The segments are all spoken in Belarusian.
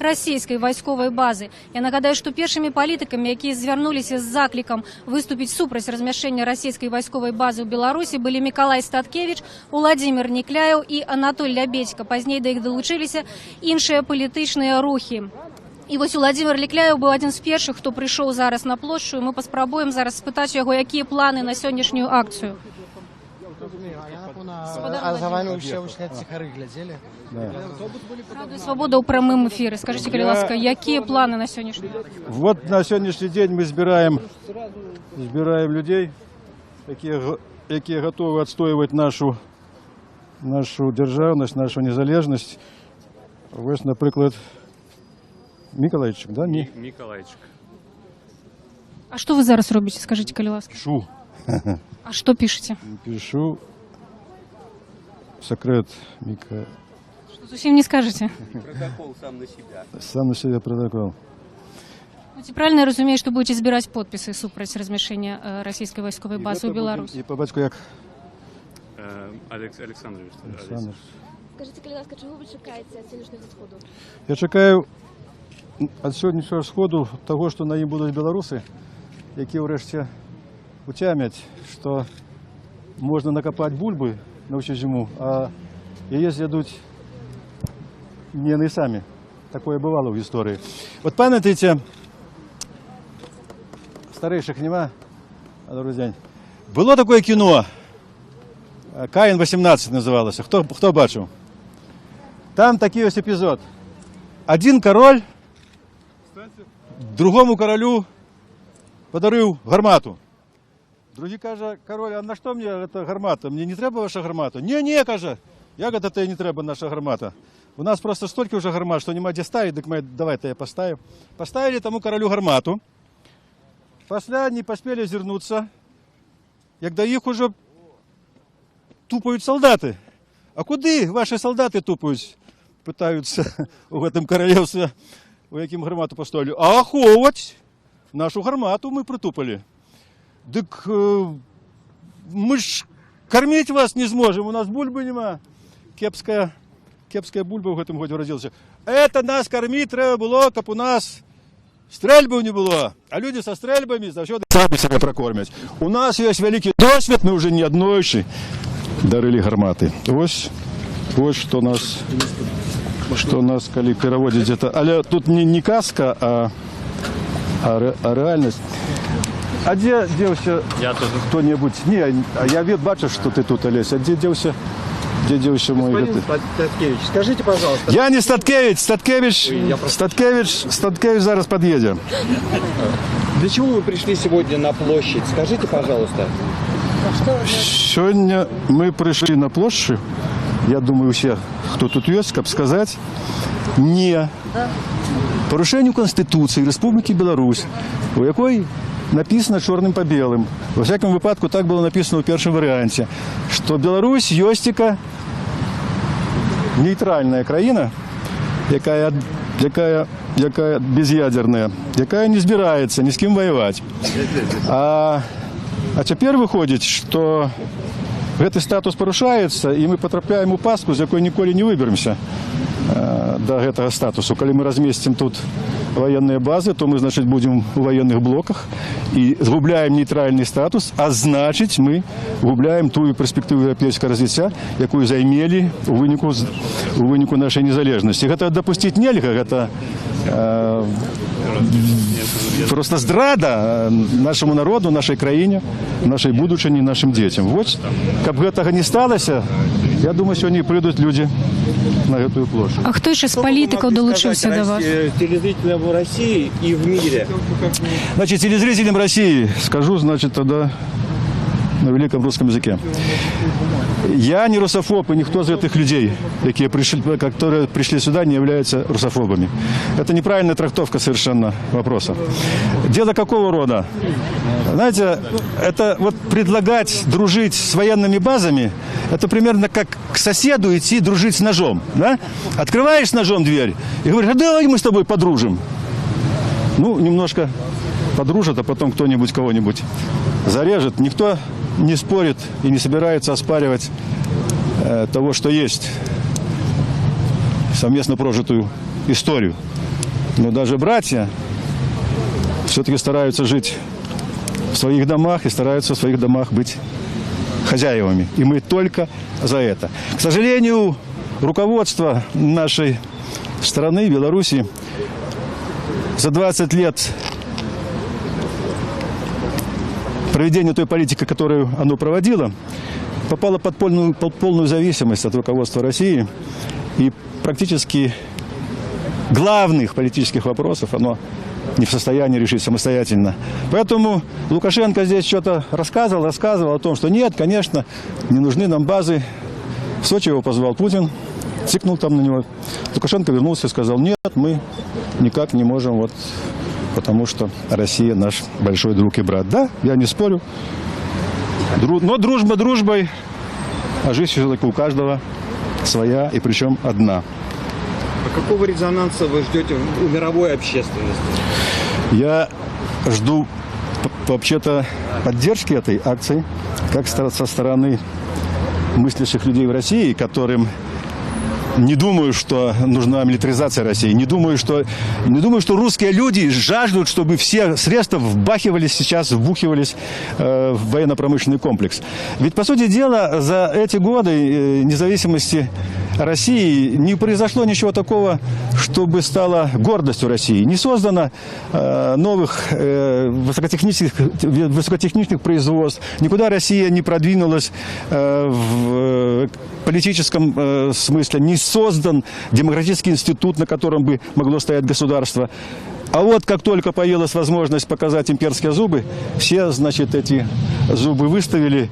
расійської військової бази. Я нагадаю, що першими політиками, які звернулися з закликом виступити супротив розміщення російської військової бази у Білорусі, були Миколай Статкевич, Владимир Некляєв і Анатолій Лябедько. Пізніше до їх долучилися інші політичні рухи. І ось Владимир Некляєв був один з перших, хто прийшов зараз на площу. І ми спробуємо зараз спитати його, які плани на сьогоднішню акцію. А за вами ще тихари глядели? Правда, свобода у прямому ефірі. Скажіть, будь ласка, які плани на сьогоднішній день? Вот на сьогоднішній день ми збираємо людей, які готові відстоювати нашу державність, нашу незалежність. Ось, наприклад, Миколайчик, да? Миколайчик. А що ви зараз робите, скажіть, будь ласка? Пишу. А що пишете? Пишу секрет Мика. Что, совсем не скажете? Протокол сам на себя. Сам на себе протокол. Правильно я розумію, що будете збирати підписи супротив розміщення російської військової бази у Білорусі? І по батьку як? Олександрович. Олександр. Скажіть, будь ласка, чого ви чекаєте від сьогоднішнього сходу? Я чекаю від сьогоднішнього сходу того, що на ній будуть білоруси, які врешті утямлять, що можна накопати бульби, навчити йому, а її з'їдуть не вони самі. Такое бувало в історії. От пам'ятаєте, старейших нема, друзі, було таке кіно, Каїн 18 називалося, хто бачив? Там такий ось епізод. Один король другому королю подарив гармату. Другий каже, король, а на що мені ця гармата? Мені не треба ваша гармата? Ні, каже, як це тобі не треба наша гармата? У нас просто стільки вже гармат, що немає де ставити, так ми, давайте я поставив. Поставили тому королю гармату. Після не поспіли звернутися, як до їх уже тупають солдати. А куди ваші солдати тупають? Питаються у цьому королівстві, у яким гармату поставили. А оховувати нашу гармату ми притупили. Так ми ж кормити вас не зможемо, у нас бульби нема. Кепська бульба в цьому годі родилася. Це нас кормити треба було, щоб у нас стрельбів не було. А люди со стрельбами завжди самі себе прокормять. У нас є великий досвід, ми вже не однойші дарили гармати. Ось що нас, коли переводять це. Але тут не казка, а реальність. А де дівся хто-небудь? Ні, я бачу, що ти тут, Олесь. А де дівся? Где девушка мой? Господин Статкевич, скажите, пожалуйста. Я не Статкевич, Статкевич зараз подъедет. Для чего вы пришли сегодня на площадь? Скажите, пожалуйста. Сегодня мы пришли на площадь, я думаю, все, кто тут есть, как сказать, не порушению Конституции Республики Беларусь, у якой написано чорним по білим. Во всякому випадку так було написано у першому варіанті, що Білорусь є тільки нейтральна країна, яка без'ядерна, яка не збирається ні з ким воювати. А тепер виходить, що цей статус порушається, і ми потрапляємо у пастку, з якої ніколи не виберемося до цього статусу. Коли ми розмістимо тут военные базы, то мы, значит, будем в военных блоках и згубляем нейтральный статус, а значит, мы губляем ту перспективу европейского развития, яку займели у вынику нашей незалежности. Это допустить нельзя, это просто здрада нашему народу, нашей краине, нашей будущині, нашим детям. Вот, как бы этого не сталося, я думаю, сегодня придут люди на эту площадь. А хто ще з політиків долучився до вас? Телезрителям в России и в мире. Значит, телезрителям России скажу, значит, тогда на великом русском языке. Я не русофоб, и никто из этих людей, которые пришли сюда, не являются русофобами. Это неправильная трактовка совершенно вопроса. Дело какого рода? Знаете, это вот предлагать дружить с военными базами, это примерно как к соседу идти дружить с ножом. Да? Открываешь с ножом дверь и говоришь, а давай мы с тобой подружим. Ну, немножко подружат, а потом кто-нибудь кого-нибудь зарежет. Никто не спорит и не собирается оспаривать того, что есть, совместно прожитую историю. Но даже братья все-таки стараются жить в своих домах и стараются в своих домах быть хозяевами. И мы только за это. К сожалению, руководство нашей страны, Беларуси, за 20 лет проведения той политики, которую оно проводило, попало под полную зависимость от руководства России. И практически главных политических вопросов оно не в состоянии решить самостоятельно. Поэтому Лукашенко здесь что-то рассказывал о том, что нет, конечно, не нужны нам базы. В Сочи его позвал Путин, цикнул там на него. Лукашенко вернулся и сказал, нет, мы никак не можем, вот, потому что Россия наш большой друг и брат. Да, я не спорю. Но дружба дружбой, а жизнь все-таки у каждого своя, и причем одна. А какого резонанса вы ждете у мировой общественности? Я жду вообще-то поддержки этой акции, как со стороны мыслящих людей в России, которым не думаю, что нужна милитаризация России. Не думаю, что русские люди жаждут, чтобы все средства вбухивались в военно-промышленный комплекс. Ведь, по сути дела, за эти годы независимости России не произошло ничего такого, чтобы стало гордостью России. Не создано новых высокотехнических производств. Никуда Россия не продвинулась в политическом смысле. Не создан демократический институт, на котором бы могло стоять государство. А вот как только появилась возможность показать имперские зубы, все, значит, эти зубы выставили.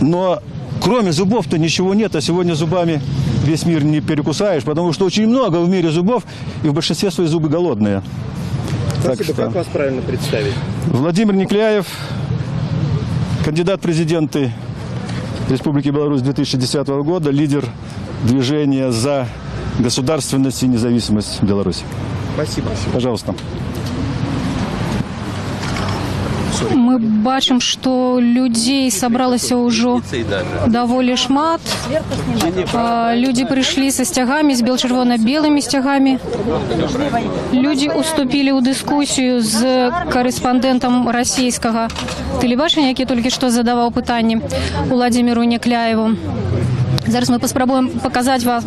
Но кроме зубов-то ничего нет, а сегодня зубами весь мир не перекусаешь, потому что очень много в мире зубов, и в большинстве свои зубы голодные. Спасибо. Как вас правильно представить? Владимир Никляев, кандидат в президенты Республики Беларусь 2010 года, лидер движения за государственность и независимость Беларуси. Спасибо. Пожалуйста. Мы бачым, што людзей сабралася ўжо даволі шмат. Людзі прыйшлі са сцягамі, з бел-чырвона-белымі сцягамі. Людзі уступілі ў дыскусію з карэспандэнтам расійскага тэлебачання, які толькі што задаваў пытанні Владимиру Никляеву. Зараз мы паспрабуем паказаць вам,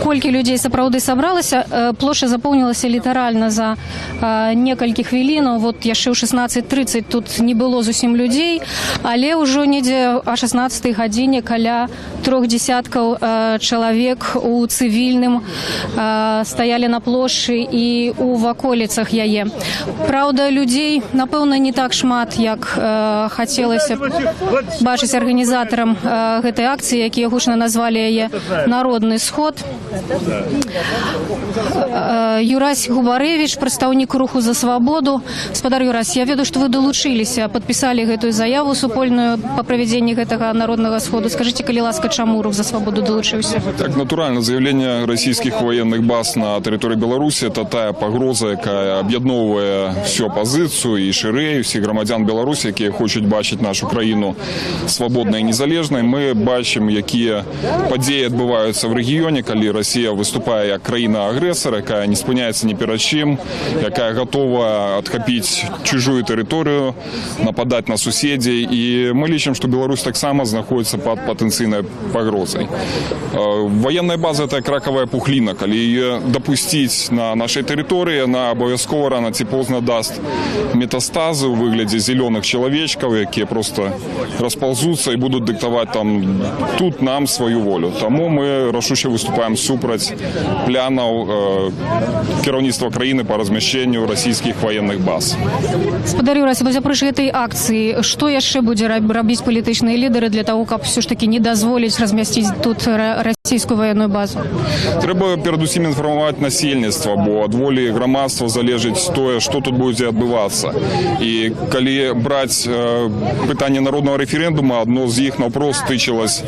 колькі людзей сапраўды сабралася. Плошча запоўнілася літаральна за некалькі хвілінаў. Вот яшчэ ў 16:30 тут не было зусім людзей, але ўжо недзе о 16 гадзіне каля 3 десяткаў чалавек у цывільным стаялі на плошчы і ў ваколіцах яе. Праўда, людзей, напэўна, не так шмат, як хацелася бачыць арганізатарам гэтай акцыі, якія гучна назвалі яе «Народны сход». Юрась Губарэвіч, прадстаўнік руху «За свабоду». Гаспадар Юрась, я ведаю, што вы далучыліся, падпісалі гэтую заяву супольную па правядзенні гэтага народнага сходу. Скажыце, калі ласка, чаму рух «За свабоду» далучыўся? Так, натуральна, заявление российских военных баз на территории Беларуси – это та погроза, яка об'єдновує всю опозицію і ширею, всіх громадян Білорусі, які хочуть бачити нашу країну свободною і незалежною. Ми бачимо, які події відбуваються в регіоні, коли Росія виступає як країна-агресор, яка не спиняється ні перед чим, яка готова відхопити чужу територію, нападати на сусідів. І ми лічимо, що Білорусь так само знаходиться під потенційною погрозою. Военная база – это краковая пухлина. Коли ее допустить на нашей территории, она обов'язково рано чи поздно даст метастазы в выгляде зеленых человечков, які просто розползуться і будуть диктувати там тут нам свою волю. Тому ми рішуче виступаємо супроть планів керівництва країни по розміщенню російських воєнних баз. Гаспадар Юрась, вось апроч гэтай акцыі, што яшчэ будзе рабіць палітычныя лідары для того, каб все ж таки не дазволіць размясціць тут расійскую военную базу? Треба передусім інформувати насельніцтва, бо ад волі громадства залежить тое, што тут будзе адбывацца. І калі браць пытанне народного референдума, одно з іх наўпрост тычылось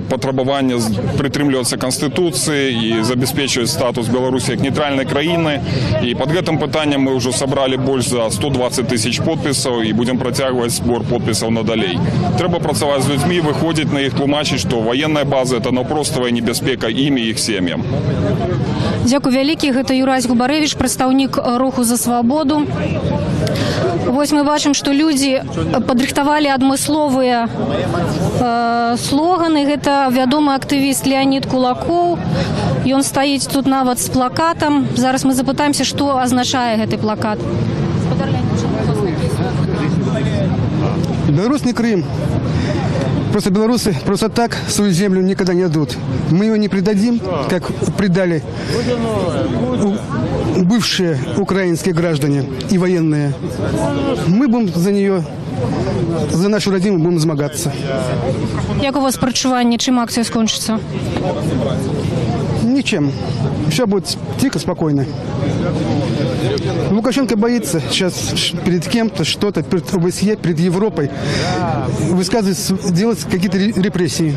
патрабавання прытрымлівацца Конституцыі і забяспечваць статус Беларусі як нейтральнай краіны. І пад гэтым пытаннем мы ўжо сабралі больш за 120 тысяч подпісаў і будем працягваць збор подпісаў надалей. Трэба працаваць з людзьмі, выходзіць на іх, тлумачыць, што военная база – это наўпроставая небяспека ім і іх сем'ям. Дзякуй вялікі, гэта Юрась Губарэвіч, прадстаўнік руху за свабоду. Вось мы бачым, што людзі падрыхтавалі адмысловыя слоганы. Гэта вядомы актывіст Леонид Кулакоў. Ён стаіць тут нават з плакатам. Зараз мы запытаемся, што азначае гэты плакат. Беларусь не Крым. Просто белорусы просто так свою землю никогда не отдадут. Мы ее не предадим, как предали бывшие украинские граждане и военные. Мы будем за нее, за нашу родину будем змагаться. Як у вас прачуванне, чым акцыя скончыцца? Ничем. Все будет тихо, спокойно. Лукашенко боится сейчас перед кем-то, что-то, перед ОБСЕ, перед Европой высказывать, делать какие-то репрессии.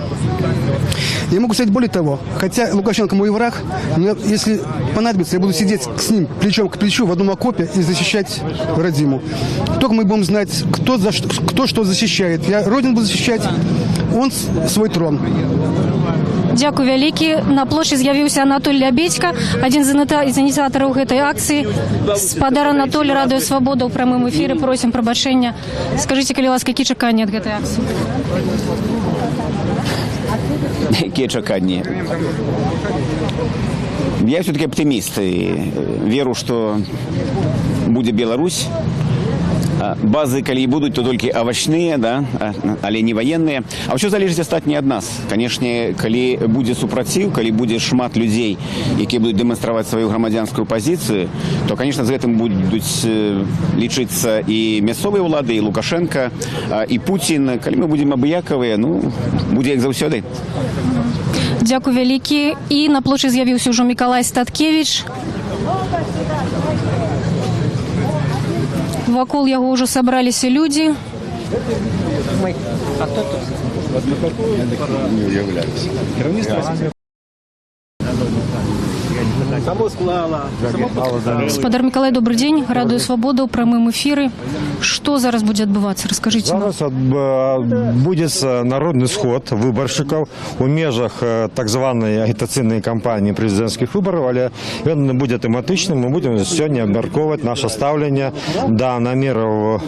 Я могу сказать более того, хотя Лукашенко мой враг, но если понадобится, я буду сидеть с ним плечом к плечу в одном окопе и защищать родиму. Только мы будем знать, кто что защищает. Я родину буду защищать, он свой трон. Дзякуй вялікі. На плошчы з'явіўся Анатоль Лябедзька, адзін з ініцыятараў гэтай акцыі. Спадар Анатоль, Радыё Свабода ў прамым эфіры, просім прабачэння. Скажыце, калі ласка, які чаканні ад гэтай акцыі? Какие чаканні? Я все-таки оптимист и веру, что будет Беларусь. Базы, калі і будуць, то толькі авачныя, да, але не военные. А ўсё залежыць астатні ад нас. Канешне, калі будзе супраціў, калі будзе шмат людзей, якія будуць дэманстраваць сваю грамадзянскую пазіцыю, то, конечно, з гэтым будуць лічыцца і мясцовыя ўлады, і Лукашенко, і Путін. Калі мы будзем абыякавыя, ну, будзе як заўсёды. Дзякуй вялікі. І на плошчы з'явіўся ўжо Мікалай Статкевіч. Вакол яго ўжо сабраліся людзі. Спадар Мікалай, добрый дзень. Радыё Свабода ў прамым эфіры. Что зараз будзе адбывацца? Расскажите нам. Зараз будет народный сход выборщиков у межах так званой агитационной кампании президентских выборов, але он будет тематичным. Мы будем сегодня обмерковать наше ставление до намеров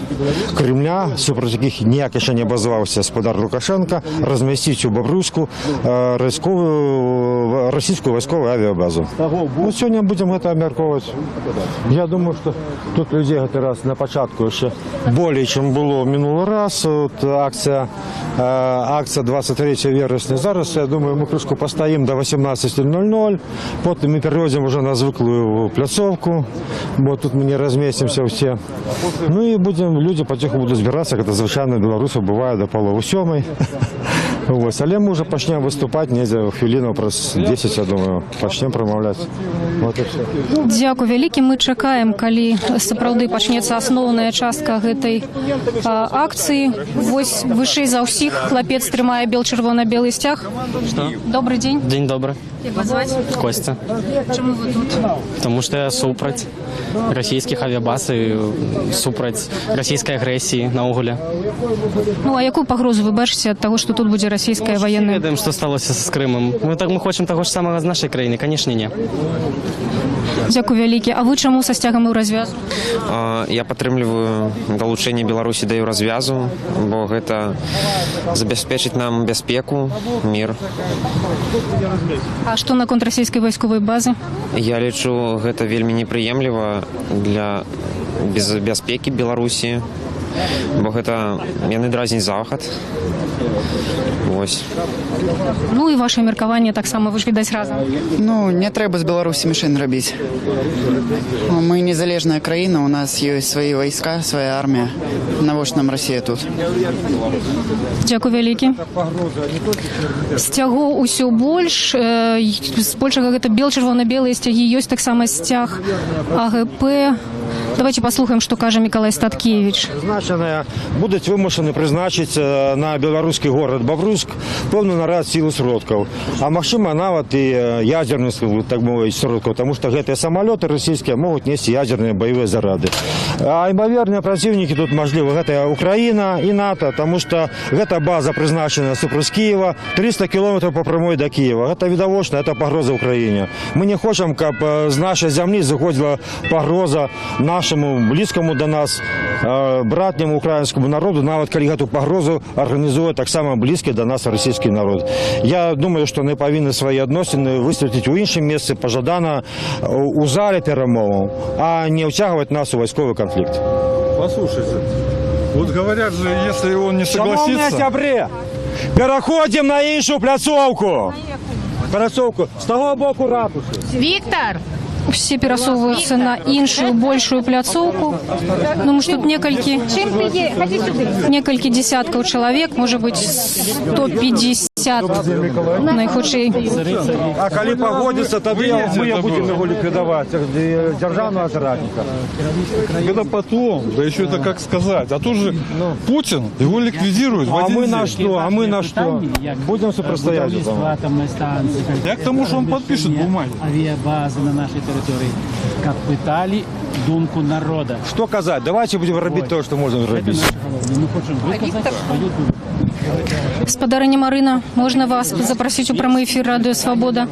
Кремля, супротив яких ніяк ще не обозвався спадар Лукашенко, разместить у Бобруйску российскую войсковую авиабазу. Вот сегодня будем это обмерковать. Я думаю, что тут людей этот раз на початку еще более, чем было в минулый раз. Вот акция 23 вересня. Зараз, я думаю, мы трошки постоим до 18:00. Потом мы перевозим уже на звыклую пляцовку. Вот тут мы не разместимся все. Ну и будем, люди потихоньку будут збираться, как это звичайно белорусы бывает до 6:30. Вот. Але мы уже почнем выступать, не за хвилину, просто 10, я думаю, почнем промовлять. Вот и все. Дзякуй вялікі. Мы чакаем, калі сапраўды пачнецца асноўная частка гэтай акцыі. Вось вышэй за ўсіх хлапец трымае бел-чырвона-белы сцяг. Что? Добрый день. День добрый. Як вас зваць? Костя. Чому ви тут? Потому что я супраць российских авиабаз и супраць российской агрессии на уголе. Ну, а якую пагрозу вы бачыце ад таго, што тут будзе расійская военная? Ведаем, что сталося с Крымом. Мы хочем того же самого з нашей краіны? Конечно, не. Дзякуй вялікі. А вы чаму са сцягам і ў развязу? Я падтрымліваю далучэнне Беларусі да развязу, бо гэта забяспечыць нам бяспеку, мір. А што наконт расійскай вайсковай базы? Я лічу, гэта вельмі непрыемліва для бяспекі Беларусі, бо гэта яны дразняць захад. Вось. Ну і ваше меркаванне таксама, вы ж відаць разам. Ну, не трэба з Беларусі мішэн рабіць. Мы незалежная краіна, у нас ёсць свае вайска, свая армія. Навошта нам Расія тут? Дзякуй вялікі. Сцягоў усё больш. Збольшага гэта бел-чырвона-белыя сцягі, ёсць таксама сцяг АГП. Давайте послухаем, что каже Миколай Статкевич. Призначені, будуть вимушені призначити на білоруський город Бобруйськ повний наряд сил і сродків. А можливо, навіть і ядерних, так мовити, сродків, тому що ці самоліти російські можуть нести ядерні бойові заряди. А ймовірні противники тут, можливо, це Україна і НАТО, тому що ця база призначена супротив Києва, 300 кілометрів по прямой до Києва. Це видовочно, це погроза Україні. Ми не хочемо, щоб з нашої землі заходила погроза нашому близькому до нас братньому українському народу, навіть коли цю погрозу організує так само близький до нас російський народ. Я думаю, що вони повинні свої відносини висвітлити у іншому місці, по Жадана, у залі перемовин, а не втягувати нас у військовий конфлікт. Послушайте, вот говорят же, если он не согласится... Шановні октябрі, переходимо на іншу пляцовку. С того боку ратуши. Виктор! Все перасовываются на іншую, большую пляцовку. Думаю, что тут некалькі десятков человек, может быть, 150 найхудший. А коли погодится, тогда мы будем его ликвидовать, державного зрадника. Это потом, да еще это как сказать. А тут же Путин его ликвидирует в один мы день. на что? А мы на что? Будем сопростоять этому. Я к тому, что он подпишет бумаги. Авіабази на нашій території, як питали думку народу. Что казать? Давайте будем робить то, что можно робить. Ми хочемо виказати свою думку. Спадарыня Марына, можна вас запросить у прямий ефір Радіо Свобода?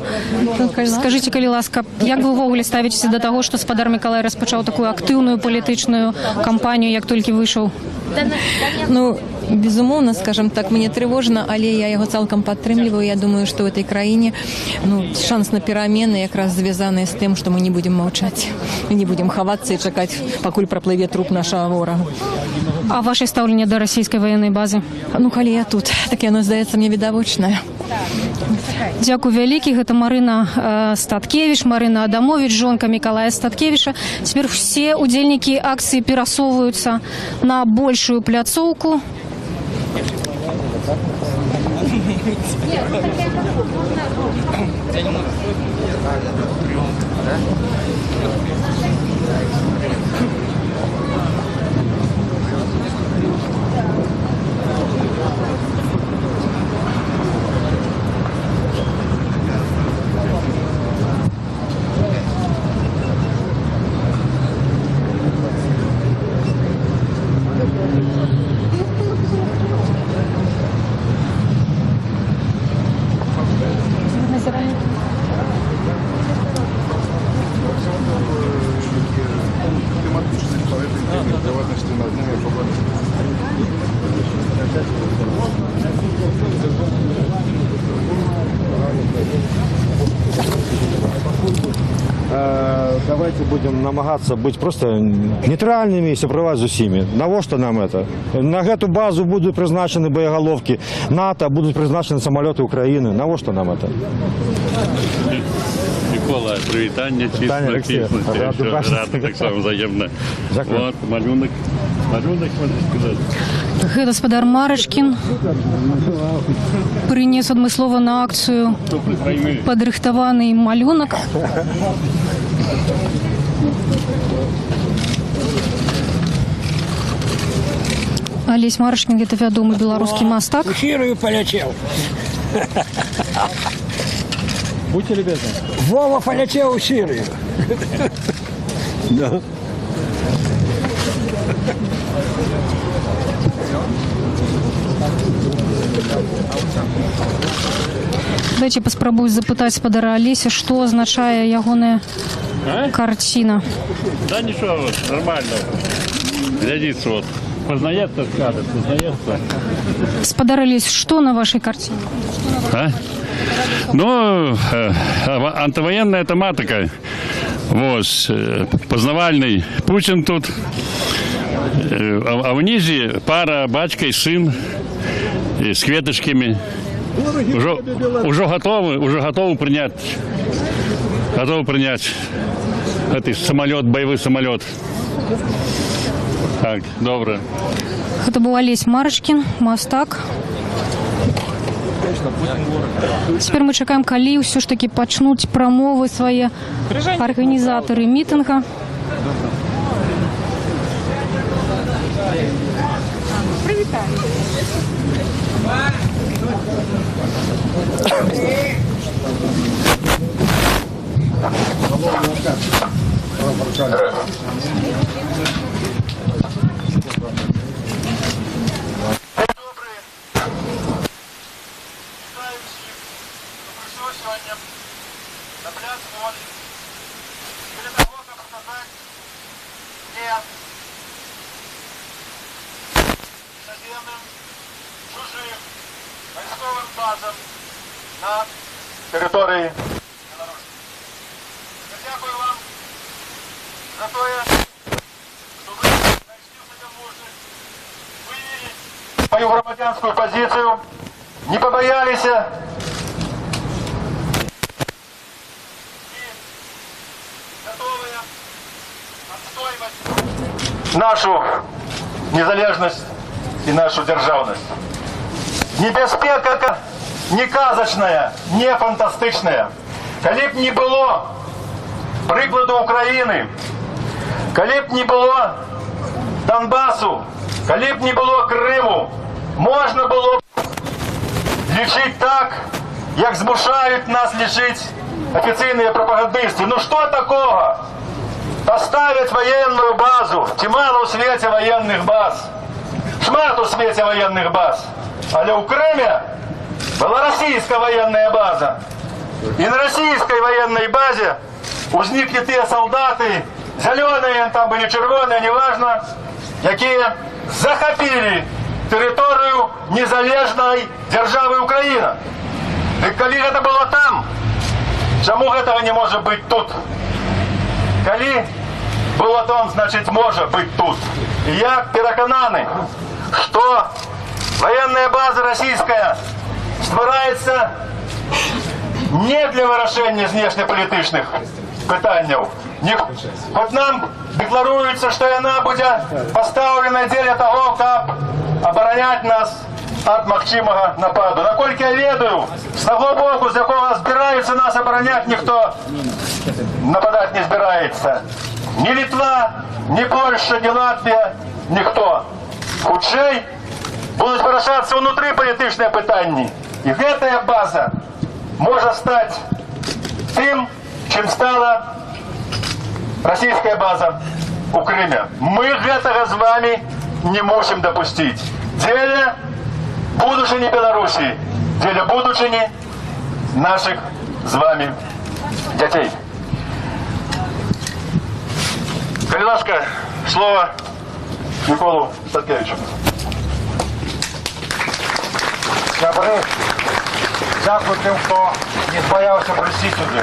Скажіть, калі ласка, як ви ўвогуле ставіцеся до того, що спадар Миколай розпочав таку активну політичну кампанію, як тільки вийшов? Ну, безумовно, скажем так, мне тревожно, але я его цалком подтрымліваю. Я думаю, что в этой краине шанс на перамены якраз звязаны с тем, что мы не будем молчать, не будем ховаться и чекать, покуль проплыве труп нашего ворога. А ваше ставлення до російської воєнної бази? Ну, коли я тут, так яно здається мне відавочне. Дякую вялікі. Гэта Марына Статкевич, Марына Адамович, жонка Миколая Статкевича. Теперь все удельники акции перасовываются на большую пляцовку. Давайте будем намагаться быть просто нейтральными и сопровождать за всеми. Навошто нам это? На эту базу будут призначены боеголовки НАТО, будут призначены самолеты Украины. Навошто нам это? Микола, привітання, чесно, рада так само взаємно. Вот, малюнок, можна сказати. Гэта спадар Марачкін прынес адмыслова на акцыю падрыхтаваны малюнак. Олесь Марачкін, гэта вядомы беларускі мастак. У Сірію полетел. Будьте любезны. Вова полетел в Сирию. Да. Дайте паспрабую запытаць спадара Алеся, што азначае ягоная карціна. Да ничего, нормально. Глядится, вот. Познається, скажет, познається. Спадар Алесь, што на вашей картине? А? Ну, антивоенная тематика. Вот, познавальный Путин тут. А внизу пара, батька и сын с кветочками. Уже готовы принять. Готовы принять этот самолет, боевой самолет. Так, добре. Гэта быў Олесь Марачкін, мастак. Цяпер мы чакаем, калі ўсё ж такі пачнуць прамовы свае арганізатары мітынга. Привітаю. На пляж воли. Перед того, как сказать нет наземным, чужим войсковым базам на территории Беларуси. Я дякую вам за то, что вы нашли в себе мужность выявить свою громадянскую позицию, не побоялись нашу незалежность и нашу державность. Небяспека не казочная, не фантастичная. Коли б не было прикладу України, коли б не было Донбасу, коли б не было Криму, можна було б лічити так, як змушають нас лічити офіційні пропагандисти. Ну що такого? Поставить военную базу, чимало у свете военных баз, шмат у свете военных баз. Але у Крыме была российская военная база. И на российской военной базе узникли те солдаты, зеленые там были, червоные, неважно, которые захопили территорию незалежной державы Украина. И коли это было там, чему этого не может быть тут? Коли было там, значит, может быть тут. И я переконаний, что военная база российская створяется не для вирішення внешньополітичних питань. Хоч нам декларується, що вона буде поставлена для того, як обороняти нас від можливого нападу. Наскільки я ведаю, з того боку, з якого збирається нас обороняти, ніхто нападати не збирається. Ні Литва, ні Польща, ні Латвія, ніхто. Худший будуть вирішатися внутрішньополітичні питання. І ця база може стати тим, чим стала російська база у Кримі. Ми цього з вами не можемо допустити. Для будущего Беларуси, для будущего наших з вами дітей. Коли ласка, слово Миколу Статкевичу. Дякую тим, хто не боявся прийти сюди.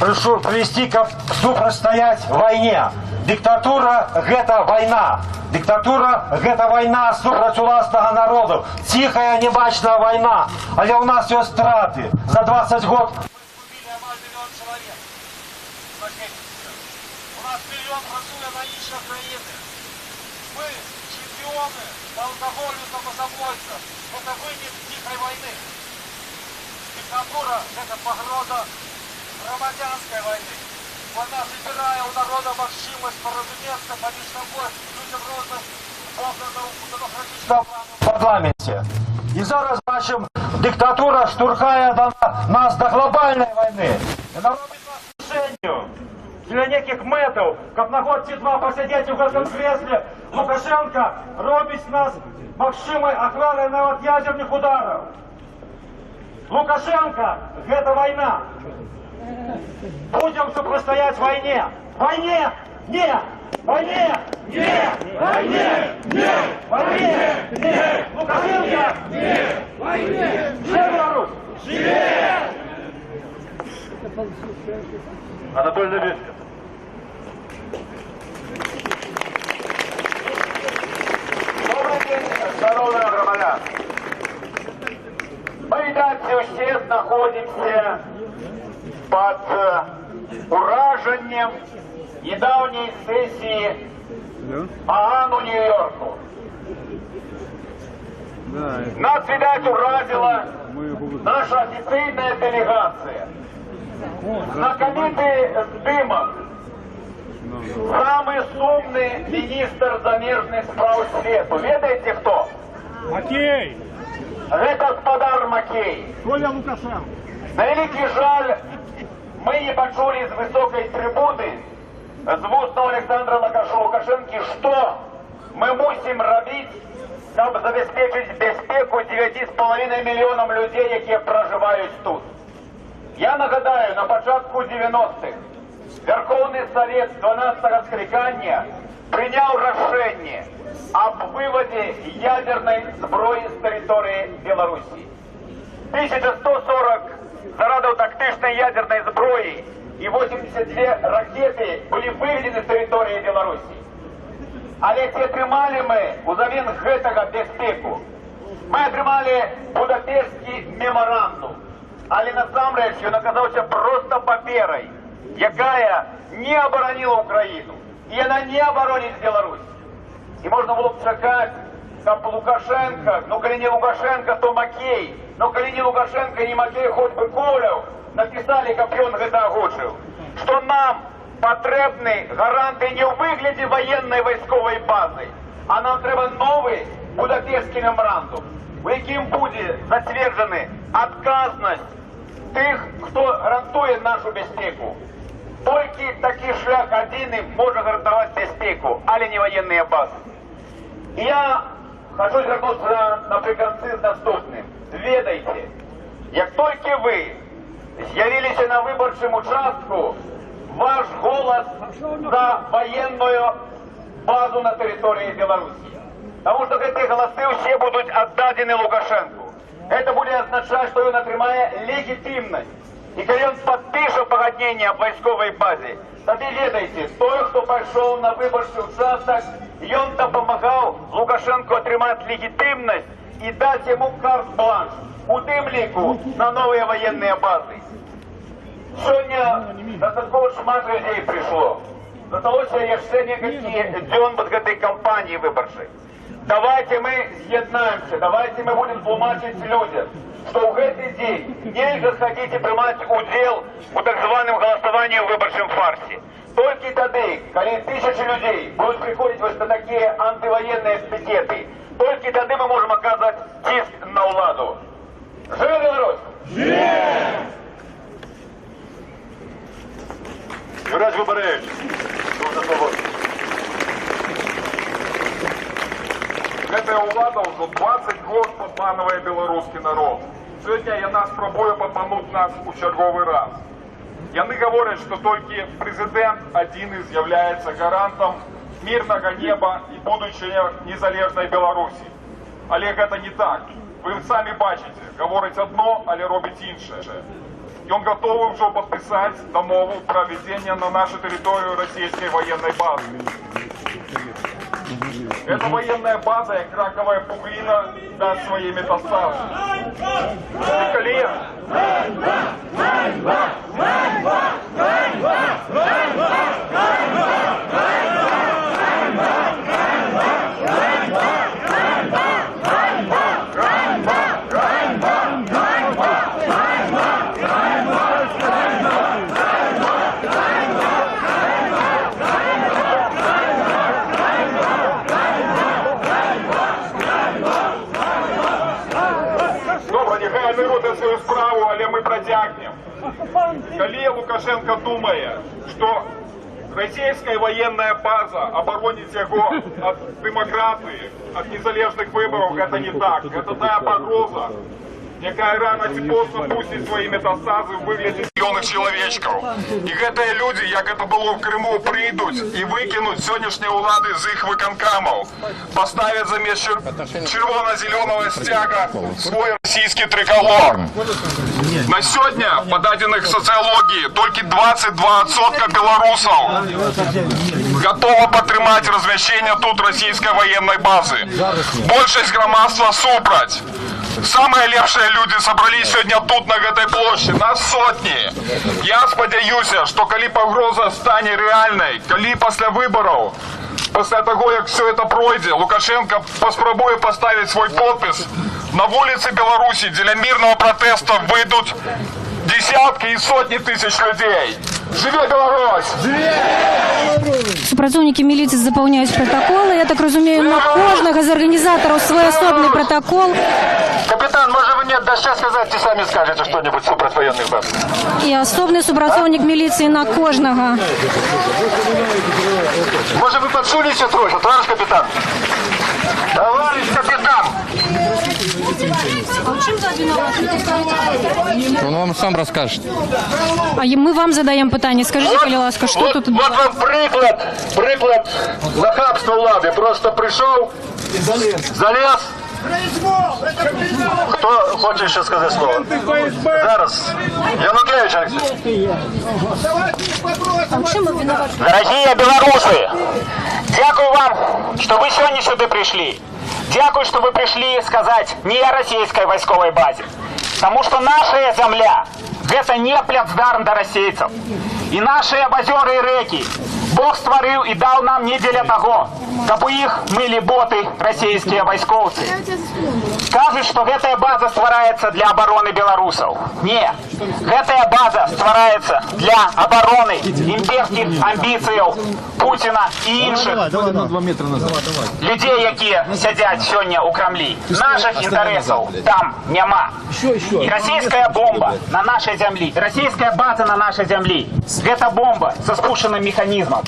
Прийшов привести, как супростоять войне. Диктатура – это война. Диктатура – это война супроть уласного народу. Тихая, небачная война. Але у нас є страти. За 20 год У нас миллион працює на інших країнах. Ми чемпіони по алкоголю, самозабойця. Это вынес тихой войны. Диктатура – это погроза громадянской войны. Вона забирає у народу можливість порозумітися поміж собою людям різних демократичного парламенте. І зараз бачимо, диктатура штурхає нас до глобальної війни. Вона робить нас мішенью для неких метів, як на год ці два посидіти в цьому креслі. Лукашенко робить нас можливою охраною від ядерних ударів. Лукашенко – это война. Будем противостоять войне. Войне! Нет! Войне! Нет! Войне! Нет! Войне! Нет! Лукашенко! Нет! Войне! Живе Беларусь! Живе! Анатолий Левицкий. Добрый день, шановные громадяне. Мы, видите, все находимся под уражением недавней сессии ОАН у Нью-Йорку. Нас, видать, уразила наша официальная делегация. Знакомитый Дымов, самый самый сумный министр замежных справ свету. Ведаете кто? Макей! Это господар Макей. Коля Лукашенко. На великий жаль, мы не почули з высокой трибуны з вуст Олександра Лукашенки, что мы мусим робить, чтобы забезпечить безпеку 9,5 мільйонам людей, які проживають тут. Я нагадаю, на початку 90-х Верховный Совет 12-го скликання прийняв рішення об виводі ядерної зброї з території Білорусі. 1140 зарядов тактичной ядерной зброї и 82 ракеты были выведены с территории Беларуси. Але ці отримали ми узамін гэтага безпеку. Ми отримали Будапештський меморандум. Але насамрэч ён оказаўся просто паперой, якая не оборонила Украину. И она не оборонит Беларусь. И можно было бы чакать, как Лукашенко, ну коли не Лукашенко, то Макей. Но коли не Лукашенко, не Макей, хоть бы Колев, написали, как он это огучил, что нам потребны гаранты не в выгляде военной войсковой базы, а нам треба новый Будапештский меморандум, у яким буде затверджены отказность тих, хто гарантує нашу безпеку. Тільки такий шлях один може гарантувати безпеку, але не воєнні бази. І я хочу звернутися наприкінці з наступним. Ведайте, як тільки ви з'явилися на виборчому участку, ваш голос за воєнну базу на території Білорусі. Тому що ці голоси всі будуть віддадені Лукашенку. Это будет означать, что он отримає легитимность. И когда он подпишет погоднение об войсковой базе, тогда ведайте, той, кто пошел на выборчий участок, и он допомагал Лукашенку отримать легитимность и дать ему карт-бланш, у тим ліку на новые военные базы. Сегодня достаточно шмат людей пришло. Засталося еще некалькі дён вот этой кампании выборчей. Давайте мы съеднаемся, давайте мы будем тлумачить людям, что в этот день нельзя сходить и принимать удел у так званом голосовании в выборчем фарсе. Только тогда, когда тысячи людей будут приходить вот на такие антивоенные пикеты, только тогда мы можем оказывать тиск на владу. Живи Беларусь! Юрий Губаревич, дуже свободно. Гэтая ўлада ўжо 20 год падманвае беларускі народ. Сёння яна спрабуе падмануць нас у чарговы раз. Яны гавораць, што толькі прэзідэнт адзін і з'яўляецца гарантам мірнага неба і будучыня незалежнай Беларусі. Але гэта не так. Вы самі бачыце, гаворыць адно, але робіць іншае. Ён гатовы ўжо падпісаць дамову пра введзенне на нашу тэрыторыю расійскай военной базы. Эта военная база, как раковая пуглина, даст свои метастазы. свою справу, але мы протягнем. Коли Лукашенко думает, что российская военная база оборонит его от демократии, от незалежных выборов, это не так. Это та погроза, якая рано ці поздно пустить свои метастазы в выгляде миллионных человечков. И гэтыя люди, як это было в Крыму, прийдут и выкинут сегодняшние улады из их выконкамов, поставят замест червоно-зеленого стяга свой российский триколор. На сегодня, по данным социологии, только 22% белорусов готово подтримать размещение тут российской военной базы. Большесть громадства супраць. Самые лепшие люди собрались сегодня тут, на этой площади, нас сотни. Я сподіваюся, что коли погроза стане реальной, коли после выборов, после того, как все это пройдет, Лукашенко поспробує поставить свой подпись, на улице Беларуси для мирного протеста выйдут десятки и сотни тысяч людей. Живе Беларусь! Супрацоўнікі міліцыі запаўняюць пратаколы. Я так разумею, на кожнага з арганізатараў свой асобны пратакол. Капитан, может вы мне сейчас сказать, и сами скажете что-нибудь супраць военных баз? І асобны супрацоўнік міліцыі на кожнага. Может вы подшулись трохи, товарищ капитан? Товарищ капитан! А в чым вы виноваты? Он вам сам расскажет. А мы вам задаем пытанне. Скажите, калі ласка, что тут? Вот вам приклад нахабства улады. Просто пришел, залез. Кто хочет еще сказать слово? Зараз. Янукевич Алексей. Дорогие белорусы, дякую вам, что вы сегодня сюда пришли. Дякую, что вы пришли сказать не о российской войсковой базе. Потому что наша земля – это не плацдарм до российцев. И наши озера и реки Бог створил и дал нам не для того, чтобы их мыли боты российские войсковцы. Кажуть, что эта база створається для обороны белорусов. Нет, эта база створається для обороны имперских амбиций Путина и інших людей, які сидять сьогодні у Кремлі. Наших інтересів там нема. И российская бомба на нашей земле, российская база на нашей земле, это бомба со спущенным механизмом.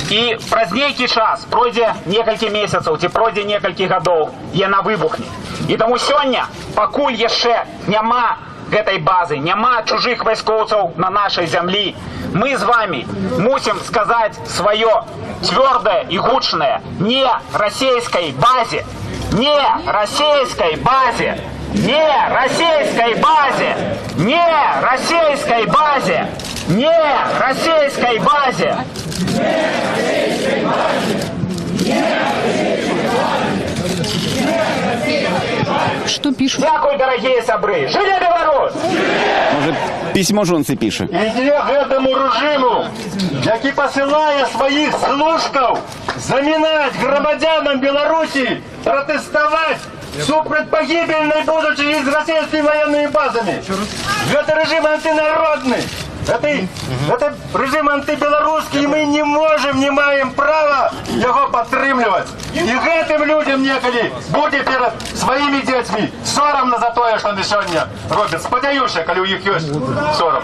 И праз нейкі час, пройдзе некалькі месяцаў ці пройдзе некалькі гадоў, яна выбухне. І таму сёння, пакуль яшчэ няма гэтай базы, няма чужых вайскоўцаў на нашай зямлі, мы з вами мусім сказаць сваё цвёрдае і гучнае не расійскай базе, не расійскай базе, не расійскай базе, не расійскай базе, не расійскай базе. Что пишут? Дякую, дорогие сябры. Жили Беларусь! Может, письмо жонцы пишет? Ідзе гэтаму рэжыму, які пасылае сваіх служкаў замінаць грамадзянам Беларусі пратэставаць супраць пагібельнай будучыні з расійскімі военнымі базамі. Гэта рэжым антынародны. Это режим антибелорусский, и мы не можем, не маем права его подтримливать. И этим людям неколи будет перед своими детьми соромно за то, что они сегодня робят. Сподяюся, коли у них есть сором.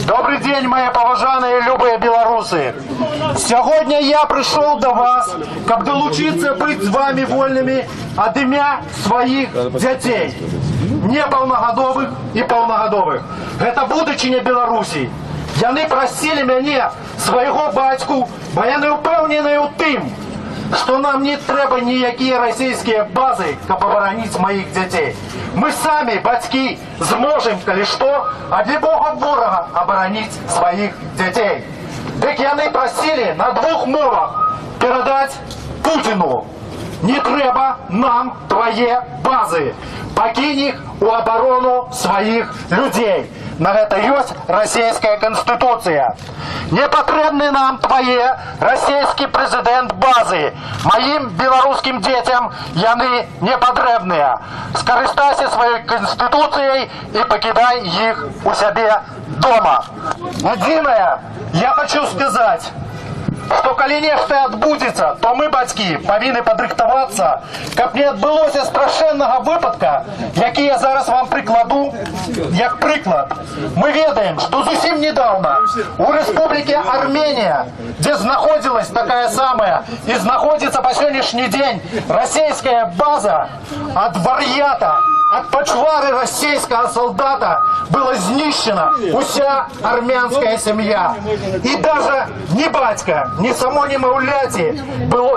Добрый день, мои поважанные любые белорусы. Сегодня я пришел до вас, как долучиться быть с вами вольными от имя своих детей, неполногодовых и полногодовых. Это будучиня Беларусі. Яны просили меня, своего батьку, бо яны упевнены у тым, что нам не треба ніякие российские базы, как оборонить моих детей. Мы сами, батьки, сможем, коли что, от любого ворога оборонить своих детей. Так яны просили на двух мовах передать Путину: не треба нам твои базы, покинь их у оборону своих людей. На это есть российская конституция. Не потребны нам твои российский президент базы. Моим белорусским детям яны не потребные. Скористайся своей конституцией и покидай их у себя дома. Одиное я хочу сказать, что коли нешта адбудзецца, то мы, бацькі, павінны падрыхтавацца, каб не адбылося страшэннага выпадка, які я зараз вам прыкладу, як прыклад. Мы ведаем, что зусім недавно у Республики Армения, где находилась такая самая и находится по сегодняшний день российская база, от вар'ята, от почвары российского солдата была знищена уся армянская семья. И даже ни батька, ни само немаўляці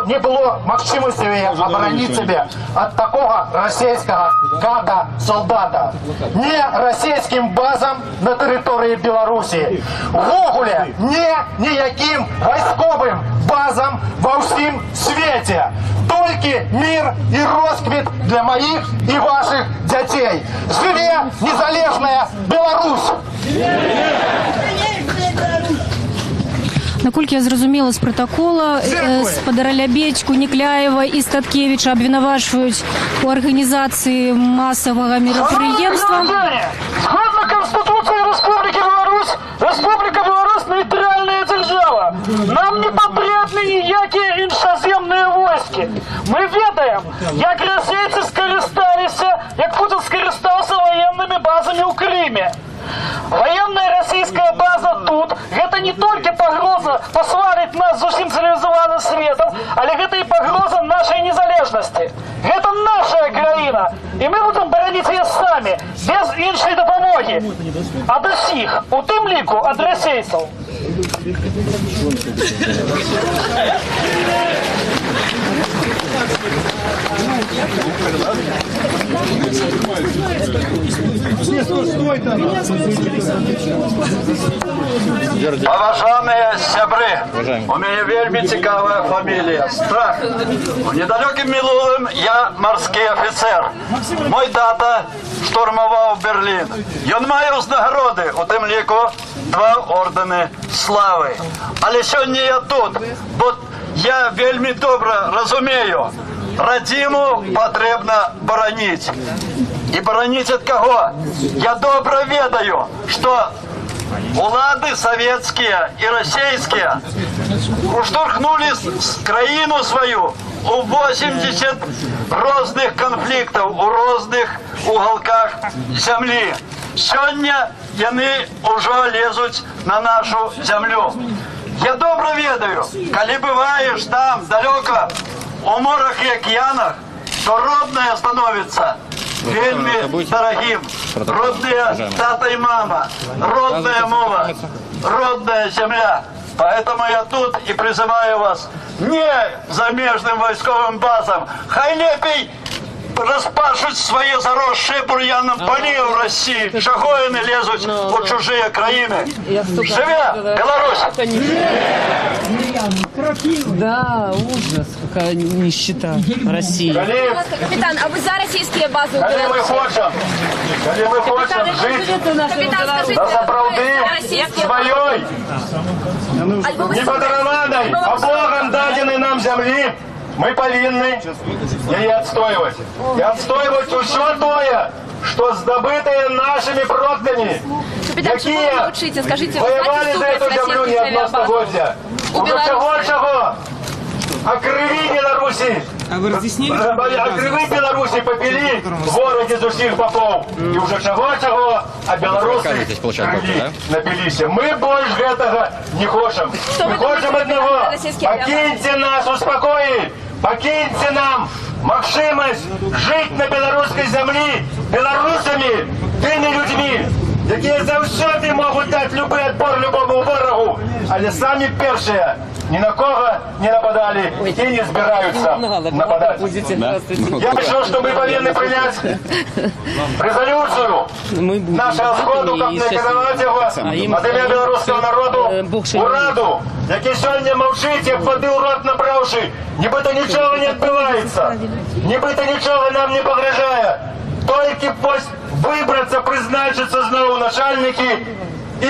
не было магчымасці оборонить себе от такого российского гада солдата. Не российским базам на территории Беларуси. Вогуле не ніяким войсковым базам во всем свете. Только мир и росквит для моих и ваших детей. Живе незалежная Беларусь! Наколькі я зразумела з протакола, Спадаралябедзьку, Некляева і Статкевіча абвінавачваюць у арганізацыі масавага мерапрыемства. Згодна Конституції Республіки Білорусь, Республіка Білорусь нейтральна держава. Нам не потрібні ніякі іншоземні війська. Ми ведаємо, як російці скористалися, як Путін скористався воєнними базами у Кримі. Военная российская база тут, это не только погроза посварить нас з усім цивілізованим світом, але это и погроза нашей незалежности. Это наша країна, і ми будемо боронити її самі, без іншої допомоги. От усіх, у тим ліку від російців. Поважаныя сябры, у мяне вельмі цікавая фамілія Страх. У недалёкім мінулым я марскі афіцер. Мой тата штурмаваў Берлін. Ён мае ўзнагароды, у тым ліку 2 ордэны славы. Але сёння я тут, бо я вельмі добра разумею, радзіму патрэбна бараніць. І бараніць ад каго? Я добра ведаю, што улады советские и российские уштурхнули краину свою у 80 разных конфликтов у разных уголках земли. Сегодня яны уже лезут на нашу землю. Я добро ведаю, коли бываешь там далеко у морях и океанах, то родное становится вельми дорогим. Родные тата и мама, родная мова, родная земля. Поэтому я тут и призываю вас не замежным войсковым базам. Хай лепей распашут свои заросшие бурьяном поля в России. Шагоины лезут в чужие краины. Живя Беларусь! Да, ужас, какая нищета России. Капитан, а вы за российские базы? Коли мы хотим жить на заправды своей, не подарованной, а Богом даденной нам земли, мы повинны ее отстаивать. И отстаивать все то, что сдобытое нашими продками, какие воевали за эту землю не одно століття. Уже чего? А крови Беларуси, а крови Беларуси попили вороги из усіх попов. И уже чего, а белорусы крови напились. Мы больше этого не хотим. Мы хотим одного. Покиньте нас, успокоить. Покиньте нам магчимость жить на белорусской земле белорусами, теми людьми, які завжди можуть дати любий отпор любому ворогу, але самі перші ні на кого не нападали і не збираються нападати. Я решил, что мы повинны принять резолюцию нашего сходу, как накерувати його от ім'я білоруського народу у Раду, який сьогодні мовчить, як води у рот набравши, нібито нічого не відбувається, нібито нічого нам не погрожає. Тільки пусть вибраться, призначаться знову начальники і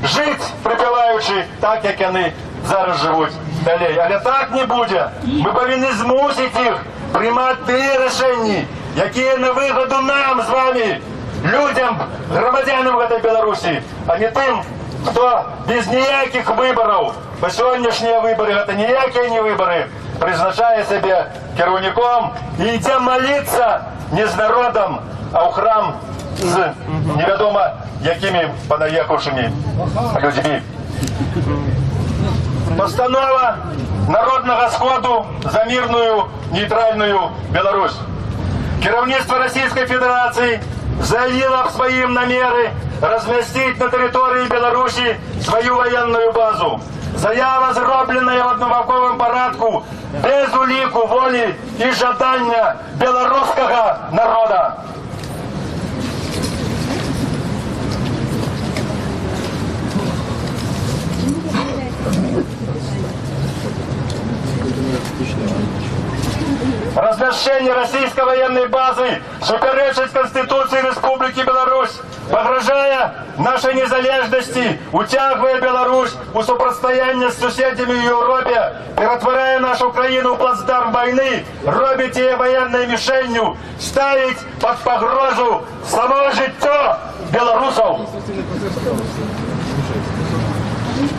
жити, припіваючи так, як вони зараз живуть далі. Але так не буде. Ми повинні змусити їх приймати ті рішення, які на вигоду нам з вами, людям, громадянам цієї Білорусі, а не тим, хто без ніяких виборів, бо сьогоднішні вибори – це ніякі не вибори, призначає себе керівником і йде молитися не з народом, а у храм з невідомо якими понаїхавшими людьми. Постанова Народного сходу за мирную нейтральную Беларусь. Керівництво Российской Федерации заявило в своим намеры разместить на территории Беларуси свою военную базу. Заява зроблена в одноваковому порядку, без уліку волі і жадання білоруського народу. Размещение российской военной базы суперечит Конституции Республики Беларусь погрожая нашей незалежности, утягивая Беларусь у супрацьстояння з сусідами в Європі, перетворяя нашу країну в плацдарм війни, робить її воєнною мішенню, ставить під погрозу самого життя білорусів.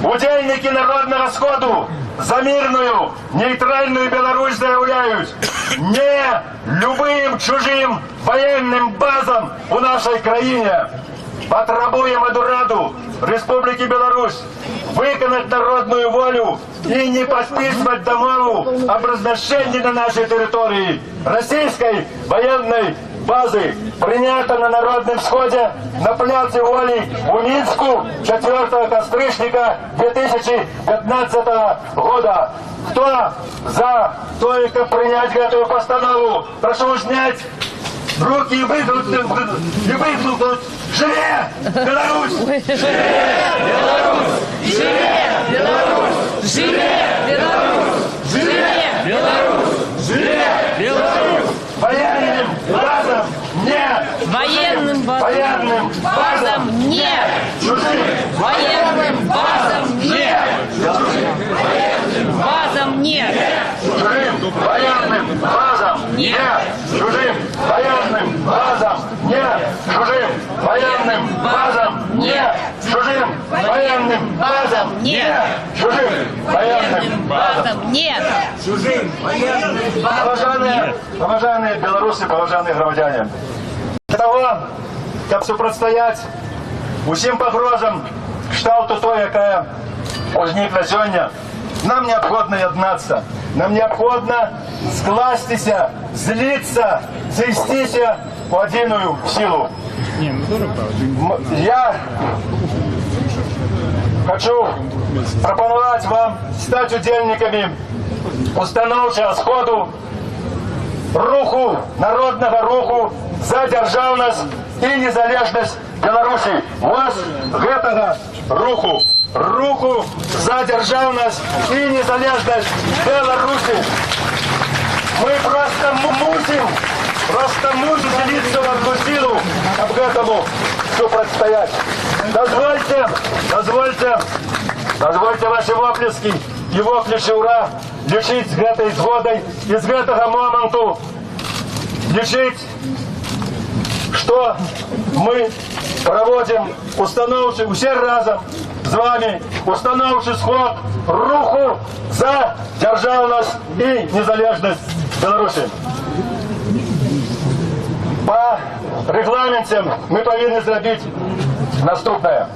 Удельники народного сходу за мирную, нейтральную Беларусь заявляют не любым чужим военным базам у нашей краине. Потребуем эту Раду Республики Беларусь выполнить народную волю и не подписывать домову об размещении на нашей территории российской военной базы, принято на Народном сходе на пляце Воли у Минску 4 кострычника 2015 года. Кто за только принять эту постанову? Прошу снять руки и выкрикнуть «Живе Беларусь! Живе Беларусь! Живе Беларусь! Живе Беларусь! Живе Беларусь! Живе Беларусь! Военным базам нет! Военным Военным базам нет! чужим! Военным базам нет! Военным Базам нет! чужим! Военным базам нет! Чужим! Военным базам нет! Чужим! Военным базам нет! Чужим! Военным базам нет! Чужим! Военным базам нет! чужим! Военным Поважаные белорусы, поважаные громадяне. Для того, как супротстоять усім погрозам кшталту той, яка возникла сьогодні, нам необходимо єднатися. Нам необходимо скластися, злитися, звестися в одну силу. Я хочу пропонувати вам стати удельниками установчого сходу руху, народного руху за державность и незалежность Беларуси. Вас гэтага руху за державность и незалежность Беларуси. Мы просто мусим делиться в одну силу, об этому супротстоять. Дозвольте ваши воплески и вопліші ура лічыць з гэтай згодай і з гэтага моманту лічыць, што мы проводим установчий, все разом с вами установчий сход руху за державность и незалежность Беларуси. По регламентам мы повинны сделать наступное.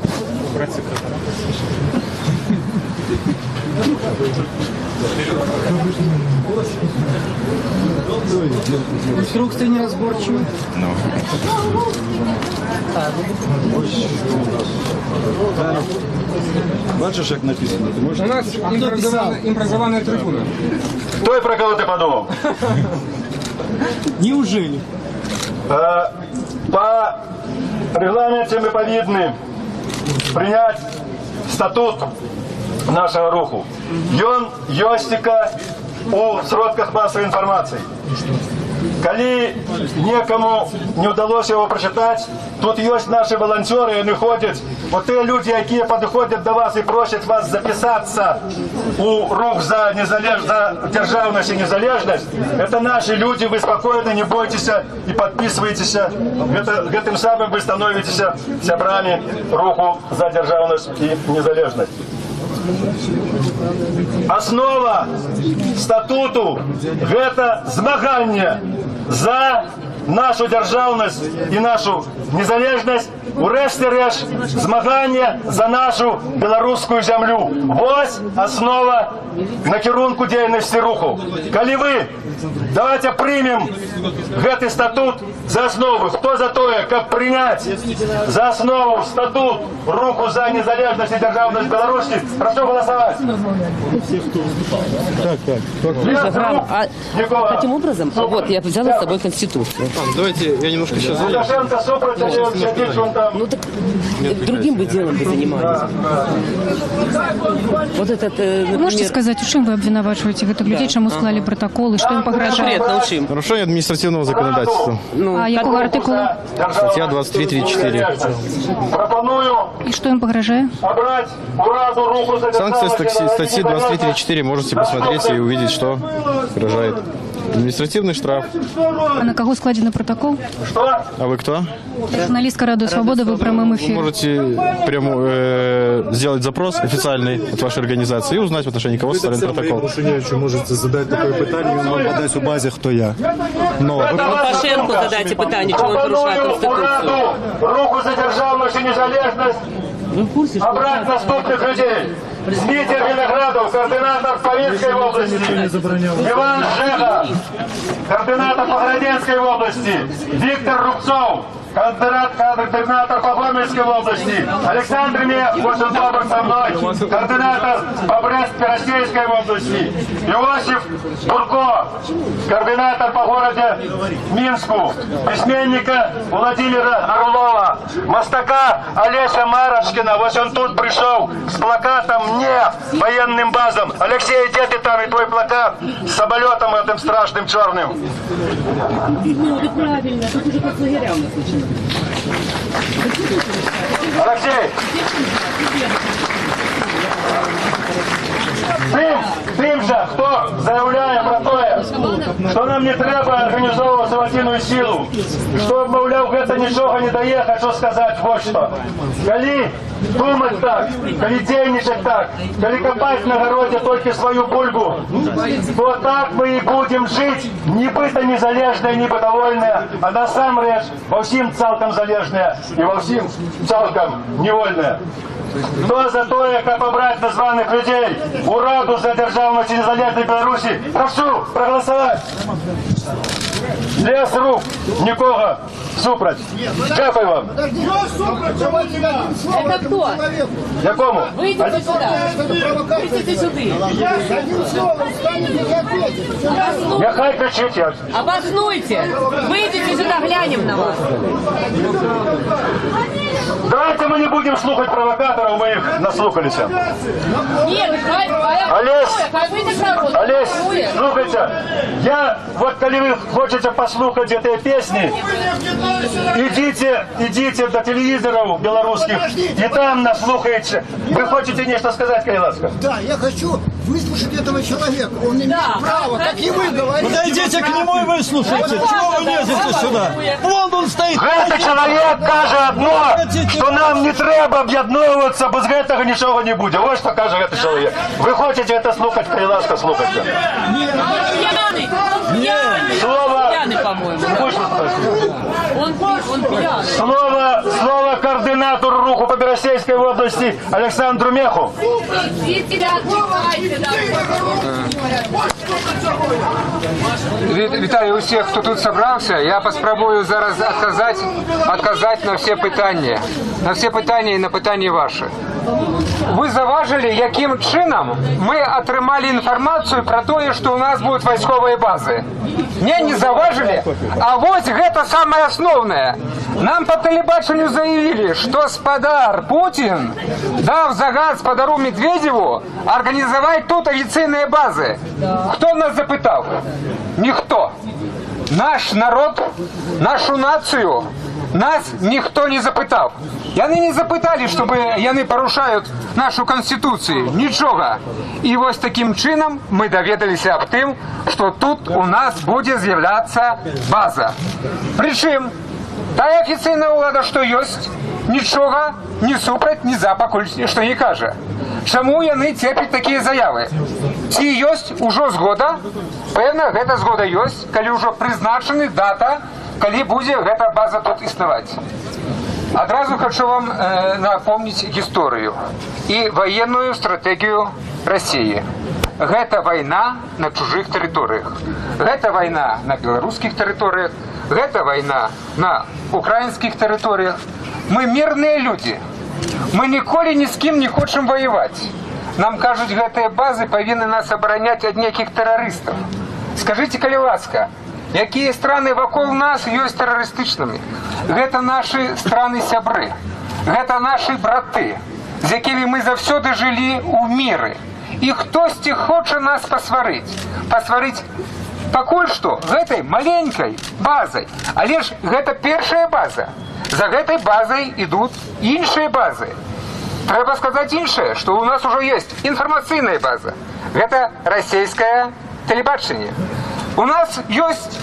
Инструкция неразборчива. Бачиш, як написано? Ти можеш... У нас импровизованная трибуна. Кто и про кого ты подумал? Неужели? По регламенту мы повинны принять статут нашего руху. Ён ёстика у сродках массовой информации. Коли некому не удалось его прочитать, тут есть наши волонтеры, они ходят. Вот те люди, которые подходят до вас и просят вас записаться у рух за державность и незалежность, это наши люди, вы спокойно не бойтесь и подписывайтесь. Этим самым вы становитесь сябрами руху за державность и незалежность. Основа статуту – это змагання за нашу державность и нашу незалежность, урешті-решт змагання за нашу белорусскую землю. Ось основа накірунку діяльності руху. Коли ви, давайте приймем этот статут за основу. Кто за то, как принять за основу статут руху за незалежность и державность Беларуси, прошу голосовать. Таким образом, вот я взяла с собой Конституцию. Давайте я немножко сейчас... Лукашенко, Супротив, Ну так другим бы делом бы занимались. Вот этот, Вы можете сказать, у чым вы обвинавачиваете гэтых людей, чаму склали протокол и что им погражае? Нарушение административного законодательства. А якого артикула? Статья 23.3. Пропоную И что им погражае? обрать ураду руку за Санкция статьи 23.3 можете посмотреть и увидеть, что угрожает. Административный штраф. А на кого складен протокол? А вы кто? Журналистка Радио Свобода, вы в прямом Вы эфире. можете сделать запрос официальный от вашей организации и узнать, в отношении кого составлен протокол. Пашиняновичу можете задати таке питання, він вам подасть у базі, хто я. Но Лукашенку задайте питання, чому він порушує Конституцію. руку за державную незалежность, обрать наступных людей. Дмитрий Виноградов, координатор Полинской области. Иван Жега, координатор Пограденской области. Виктор Рубцов, координатор по Гомельской области. Александр Вашингтон со мной, координатор по Брест-Карастейской области. Иосиф Бурко, координатор по городе Минску. Письменника Владимира Орлова. Мостака Олеся Марочкина. Вот он тут пришел с плакатом «Не военным базам». Алексей, где ты там? И твой плакат с самолетом этим страшным черным. Ну, правильно, тут уже под лагеря у нас начинается. Алексей! Тим же, хто заявляє про те, що нам не треба організовувати в одну силу, що, мовляв, гэта нічого не дає, хочу сказати вот що. Коли думать так, коли дзейнічать так, коли копать на городе тільки свою бульбу, то так ми і будемо жити, нібито незалежне, нібито вольне, а насамрэч во всім цалком залежне і во всім цалком невольне. Хто за то, як обрати названих людей у Раду за державність незалежної Білорусі, прошу проголосувати. Лес рук, нікого супроть. Дякую вам. Это кто? Якому? Выйдите сюда. Выйдите сюда. Нехай кричить. Обоснуйте. Выйдите сюда, глянем на вас. Давайте мы не будем слухать провокаторов, мы их наслухалися. Нет, Олесь, слухайте, я, вот коли вы хотите послухать этой песни, идите до телевизоров белорусских и там наслухайте. Вы хотите нечто сказать, Кайласка? Да, я хочу выслушать этого человека. Он имеет право, как и вы говорите. Подойдите к нему и выслушайте. Чего вы лезете сюда? Вон он стоит. Этот человек каже одно, что нам не треба об'єднуватися, без этого ничего не будет. Вот что каже этот человек. Вы хотите это слухать, Кайласка, слухайте. Слово... Пьяный, по-моему. Он пьяный. Слово координатору руху по Беростейской области Александру Меху. Вітаю усіх, хто тут зібрався. Я поспробую зараз відказати на всі питання. На всі питання і на питання ваші. Ви заважили, яким чином ми отримали інформацію про те, що у нас будуть військові бази. Не заважили, а ось гэта самое основное. Нам по телебаченню заявили, что спадар Путин дав загад спадару Медведеву организовать тут авиационные базы. Кто нас запытал? Никто. Наш народ, нашу нацию, нас ніхто не запитав. Яны не запитали, щоб яны порушають нашу Конституцію. Нічого. І ось таким чином ми довідалися об тим, що тут у нас буде з'являтися база. Причому та офіційна влада, що є, нічого ні супроть, ні за покуль, що не каже. Чому яны терпять такі заяви? Ці є уже згода, певна, гэта згода є, коли вже призначена дата, коли буде гэта база тут існувати. Одразу хочу вам напомнить историю и военную стратегию России. Это война на чужих территориях. Это война на белорусских территориях. Это война на украинских территориях. Мы мирные люди. Мы николи ни с кем не хотим воевать. Нам кажуть, гэтые базы повинны нас оборонять от неких террористов. Скажите, коли ласка, якія страны вакол нас ёсць тэрарыстычнымі. Гэта нашы страны-сябры, гэта нашы браты, з якімі мы заўсёды жылі ў міры. І хтосьці хоча нас пасварыць. Пасварыць пакуль што гэтай маленькай базай. Але ж гэта першая база. За гэтай базай ідуць іншыя базы. Трэба сказаць іншае, што ў нас ужо ёсць інфармацыйная база. Гэта расійскае тэлебачанне. У нас ёсць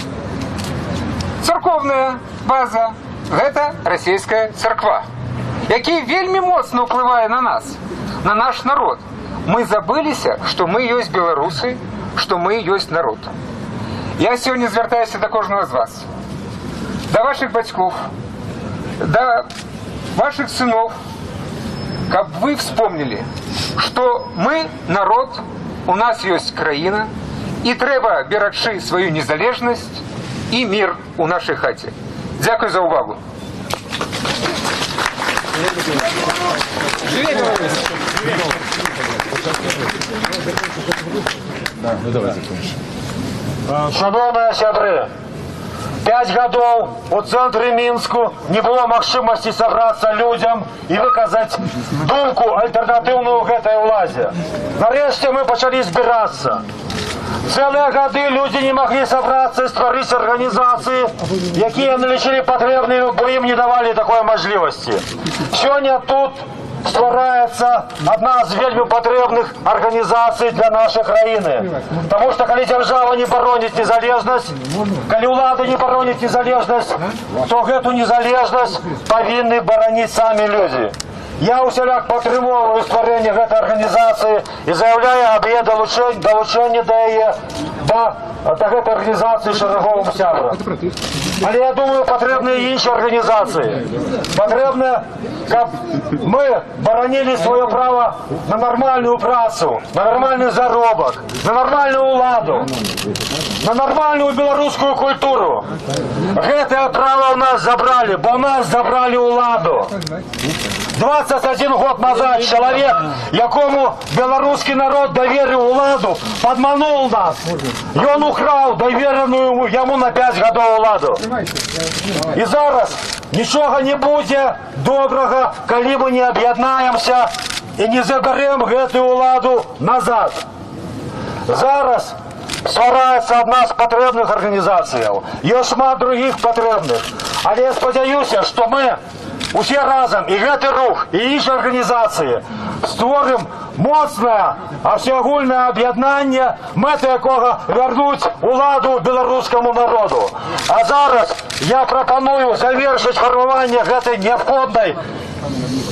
царковная база. Гэта расійская царква, які вельмі моцна ўплывае на нас, на наш народ. Мы забыліся, што мы ёсць беларусы, што мы ёсць народ. Я сёння звяртаюся да кожнага з вас, да вашых бацькоў, да вашых сыноў, каб вы вспомнили, што мы народ, у нас ёсць краіна, і трэба берагчы сваю незалежнасць і мір у нашай хаце. Дзякуй за увагу. Шановные сябры, 5 гадоў у цэнтры Мінску не было магчымасці сабрацца людзям і выказаць думку альтэрнатыўную гэтай уладзе. Нарэшце мы пачалі збірацца. Цэлыя гады людзі не маглі сабрацца і стварыць арганізацыі, якія налічылі патрэбнымі, бо ім не давалі такой мажлівасці. Сёння тут ствараецца адна з вельмі патрэбных арганізацый для нашай краіны. Таму што калі дзяржава не бароніць незалежнасць, калі ўлада не бароніць незалежнасць, то гэту незалежнасць павінны бараніць самі людзі. Я усяляк падтрымоўваю стварэнне гэтай арганізацыі і заяўляю аб яе далучэнне да яе да гэтай арганізацыі шэраговым сябрам. Але я думаю, патрэбны і іншыя арганізацыі. Патрэбна, каб мы баранілі сваё права на нармальную працу, на нармальны заробак, на нармальную ўладу, на нармальную беларускую культуру. Гэтае права ў нас забралі, бо ў нас забралі ўладу. 21 год назад человек, якому белорусский народ доверил уладу, подманул нас. И он украл доверенную ему на 5 годов уладу. И зараз ничего не будет доброго, коли мы не объединаемся и не заберем эту уладу назад. Зараз ствараецца одна з патрэбных арганізацый. Ёсць шмат других патрэбных. Але я спадзяюся, што мы усе разом, і гэты рух, і іншыя арганізацыі створым моцнае всеагульнае аб'яднанне, мэта якога вярнуць уладу беларускаму народу. А зараз я прапаную завершыць фармаванне гэтай неабходнай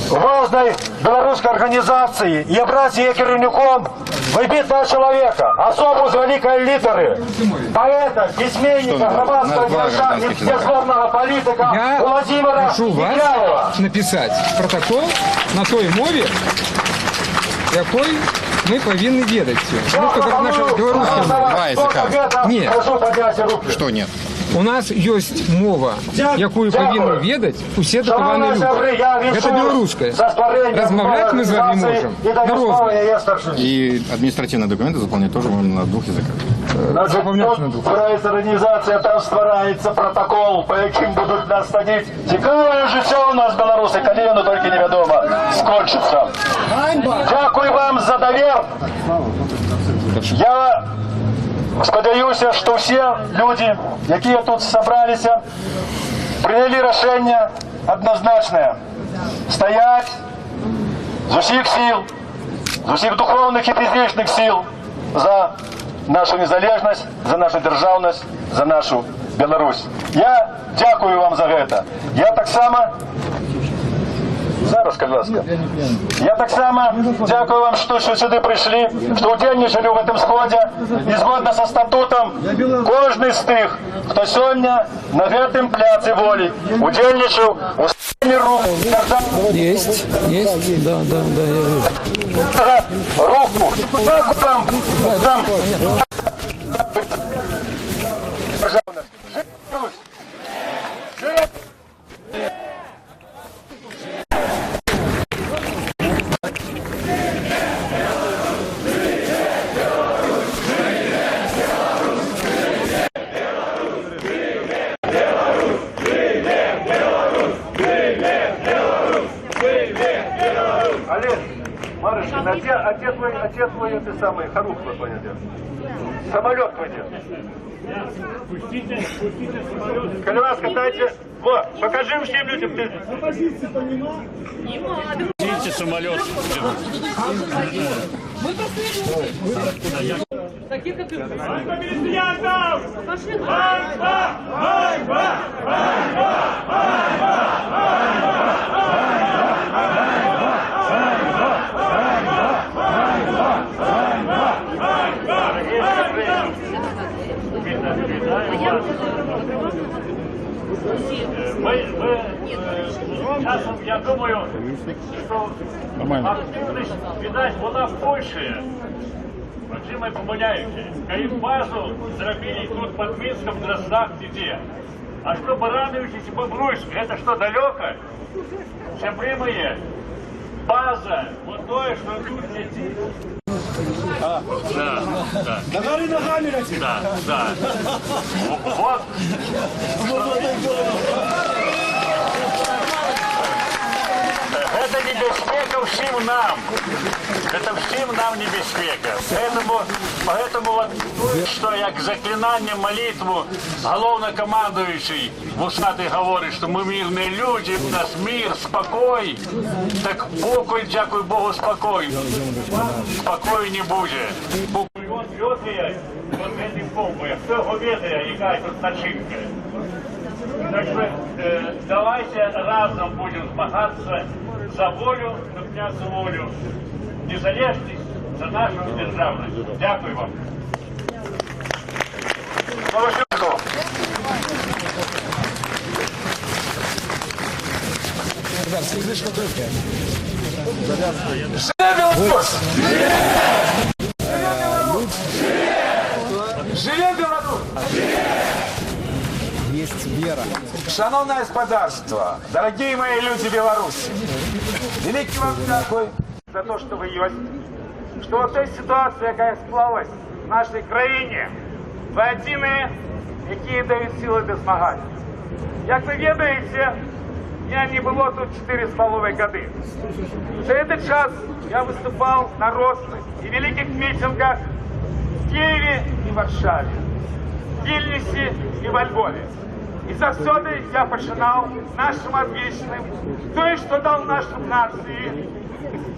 важной беларускай арганізацыі і абраць яе кіраўніком выбітного человека, особу з великой літери, поэта, письменника, громадского деятеля, безусловного политика Владимира Никляева. Написать протокол на той мове, якой мы повинны ведать. Потому что как наша белорусская мова. Нет. Что нет? У нас есть мова, якую повинны ведать усе датаваны люди. Это белорусская. Размовлять мы с вами можем на розных. И административные документы заполнять тоже можно на 2 языках. Збирається організація, там стварається протокол, по яким будуть нас садити. Цікаве життя у нас, білоруси, коли воно тільки невідомо скончиться. Дякую вам за довір. Я сподіваюся, що всі люди, які тут зібралися, прийняли рішення однозначне. Стоять з усіх сил, з усіх духовних і фізичних сил за нашу незалежність, за нашу державність, за нашу Беларусь. Я дякую вам за гэта. Я так само... Зараз, пожалуйста. Я так само дякую вам, что сюда пришли, что удельничали в этом сходе. И згодно со статутом, кожный з тих, кто сегодня на этом пляце воли удельничал у с***ни рук. Есть, да, я вижу. Руку. Там. Олег, Марышкин, отец твой, ты самый, Харух твой идет. Самолет твой идет. Пустите самолет. Коли вас катайте, вот, покажи всем людям. Пустите самолет. Часом, я думаю, что активность, видать, вона в Польщі. Чим ми помиляємося? Каїнбазу зробили тут под Минском, в Дроздах, где. А что Баранович и Бобруйск, это что, далеко? Прямые. База, вот то, что тут летит. Да. Ногами летит. Да. Вот. Это небезпека всем нам. Это всем нам небезпека. Поэтому вот, что як заклинание, молитву головнокомандующий в усатый говорит, что мы мирные люди, у нас мир, спокой. Так покой, дякую Богу, спокой. Спокой не будет. Он льотає, вот этим помпою. Хто його ведає, яка тут начинка. Так що давайте разом будемо змагатися за волю, за князю волю, незалежність, за нашу державність. Дякую вам. Волошенко. Живе Білорусь! Есть вера. Шановне господарство, дорогие мои люди Беларуси, великий вам дякую за то, что вы есть, что вот эта ситуация, яка склалась в нашей країні, ви одні, які дають сили до змагань. Як ви ведаєте, меня не было тут 4,5 года. За этот час я выступал на ростных и великих митингах в Киеве и Варшаве, в Вильнюсе и во Львове. И завсёды я починал нашим одвечным, то, что дал нашей нации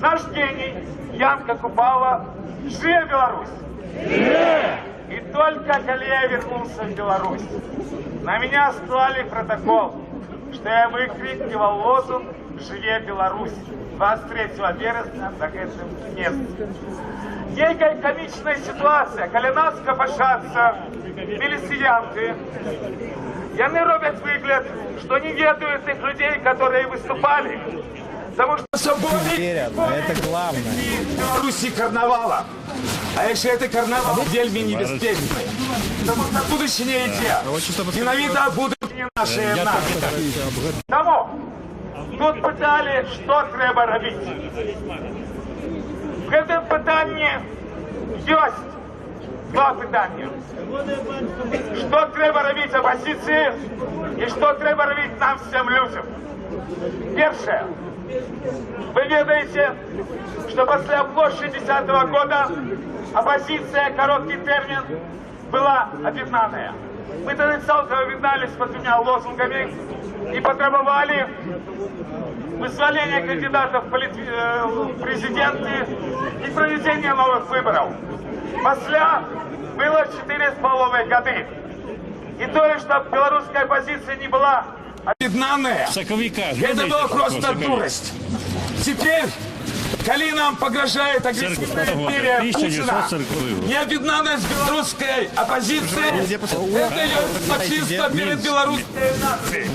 наш гений Янка Купала. Живе Беларусь! И только когда я вернулся в Беларусь, на меня склали протокол, что я выкрикивал лозунг «Живе Беларусь» 23 березня за этим местом. Некая комичная ситуация, когда нас копошатся милициянты, и они робят выгляд, что не ведают их людей, которые выступали. Потому что Верят, это главное. в Беларуси карнавала. А если это карнавал вельми небезпечный, потому что будущее не идет. Ненавидно будущее наше и наше. Тому тут питали, що треба робити. В цьому питанні є два питання. Що треба робити опозиції і що треба робити нам всім людям. Перше. Вы ведаете, что после площади 10-го года оппозиция, короткий термин, была объединенная. Мы тогда целиком объединялись под двумя лозунгами и потребовали вызволения кандидатов в президенты и проведения новых выборов. После было 4,5 года. И то, что белорусская оппозиция не была объединенная, это была просто дурость. Теперь, коли нам погрожает агрессивная империя Путина, необъединенность белорусской оппозиции, это ее фашистство перед белорусской нацией.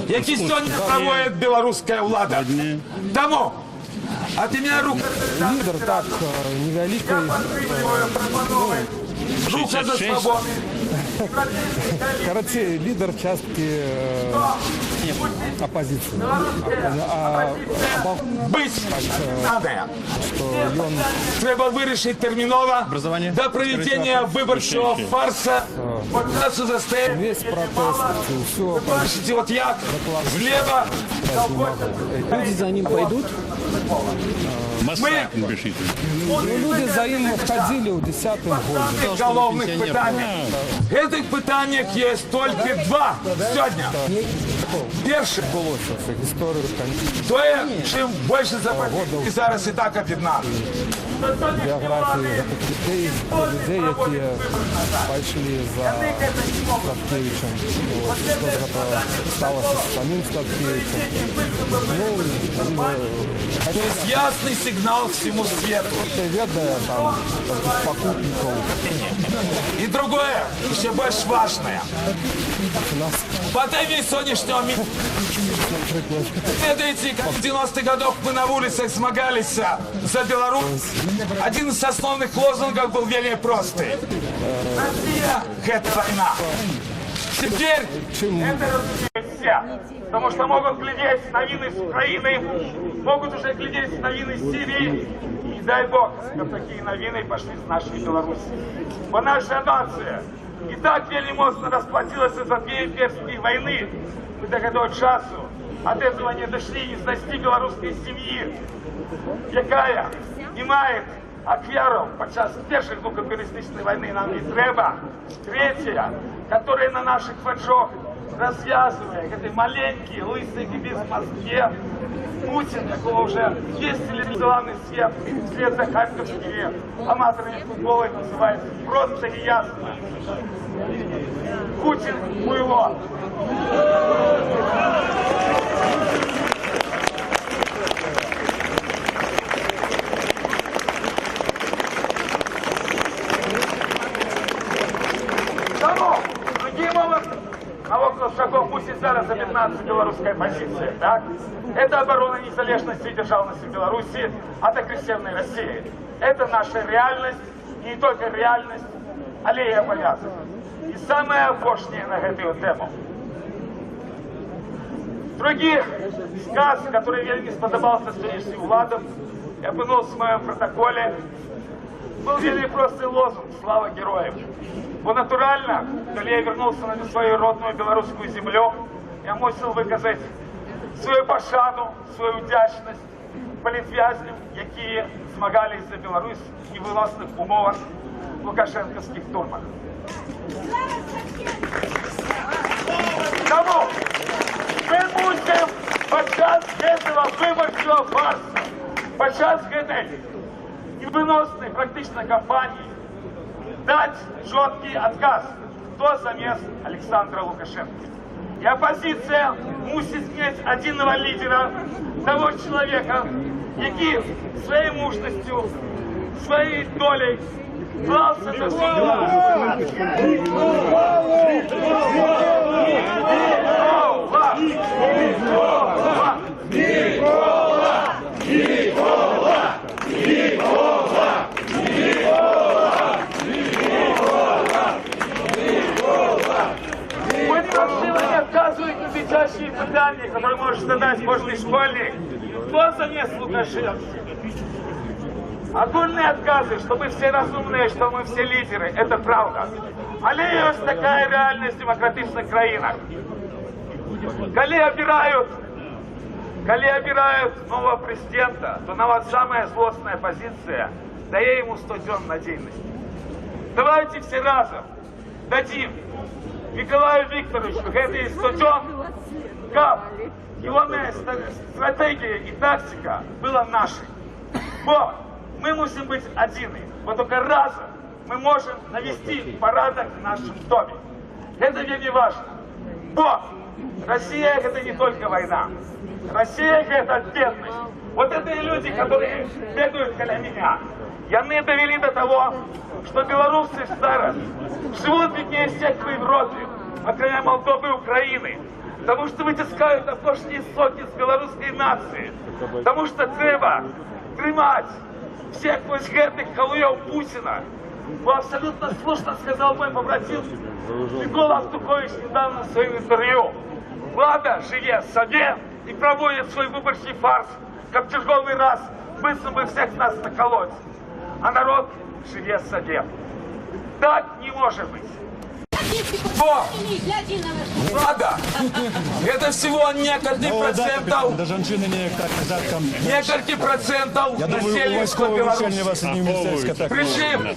Які сьогодні проводить білоруська влада. Тому от ім'я рук лідер так невеликий. Рука за свободу. Короче, лидер частки оппозицию. Быть надо. Треба вирішити терміново до проведення виборчого фарса. Одразу застоять. Весь протест, все. Бачите, вот як, зліва. Люди за ним пойдут. Люди за ним входили в 10-м году. Головних питань. Этих питань є тільки два сьогодні. Перше, то є, чим більше запитів, і зараз і так об'єднано. Біографії людей, які пішли за Статкевичем. Що сталося з самим Статкевичем. То есть ясный сигнал всему свету. Там, покупников. И другое, еще больше важное. По теме сегодняшнего мира. Следуйте, как в 90-х годах мы на улицах смогались за Беларусь. Один из основных лозунгов был вельми простый. Россия – это война. Теперь это разумеют все. Потому что могут глядеть на вины с Украины, могут уже глядеть на вины с Сирии. И дай Бог, чтобы такие новины пошли с нашей Беларуси. Бо наша нация и так вельми моцно расплатилась за две имперские войны. Мы до этого часу от этого не дошли и снести белорусской семьи, якая не мает ахвяров подчас перших двух империалистичной войны нам не треба. Третья, которая на наших фаджах развязывая этой маленький лысый гибис в Москве, Путин, якого уже есть телевизионный свет, вслед за харьковскими аматорами футбола, называется просто и ясно. Путин хуйло. А около шагов пусть зараз об'єднається белорусская позиция, так? Это оборона незалежности и державности Беларуси от агрессивной России. Это наша реальность, и не только реальность, але и обовязок. И самое опошнее на эту тему. Других сказ, который мне не сподобался сегодняшним владом, я пынул в моем протоколе, был вельми простый лозунг «Слава героям». Бо натурально, коли я вернулся на свою родную белорусскую землю, я мусил выказать свою пошану, свою вдячность політв'язням, які змагались за Білорусь в невыносных умовах лукашенковских тюрьмах. Тому мы мусим подчас этого выборчего фарса, подчас этой невыносной практично кампании дать четкий отказ, кто замес Александра Лукашенко. И оппозиция мусит иметь одного лидера, того человека, який своей мужностью, своей долей клался за отказывают на висящие питания, которые может задать каждый школьник. Кто замес Лукашенко? Огульные отказы, что мы все разумные, что мы все лидеры, это правда. Але есть такая реальность в демократичных краинах. Коли обирают нового президента, то нават самая злостная позиция дає ему 100 дён надейности. Давайте все разом дадим Николаю Викторовичу эти 100 дён, как его стратегия и тактика была нашей. Бо мы мусим быть одни. Вот только разом мы можем навести порядок в нашем доме. Это вельми важно. Бо Россия — это не только война. Россия — это бедность. Вот это и люди, которые бегают около меня. И они довели до того, что белорусы зараз живут беднее всех в Европе, окромя Молдовы и Украины. Потому что вытискают опошние соки с белорусской нации. Потому что треба тримать всех ось гэтых халуев Путина. Бо абсолютно слушно сказал мой побратим Микола Автухович недавно в своем интервью. Влада живе собі і проводить свій виборчий фарс, як тяжелый раз, быстро бы всех нас наколоть. А народ живе собі. Так не может быть. О! Влада! Это всего несколько процентов. Несколько процентов населения Беларуси. Причем,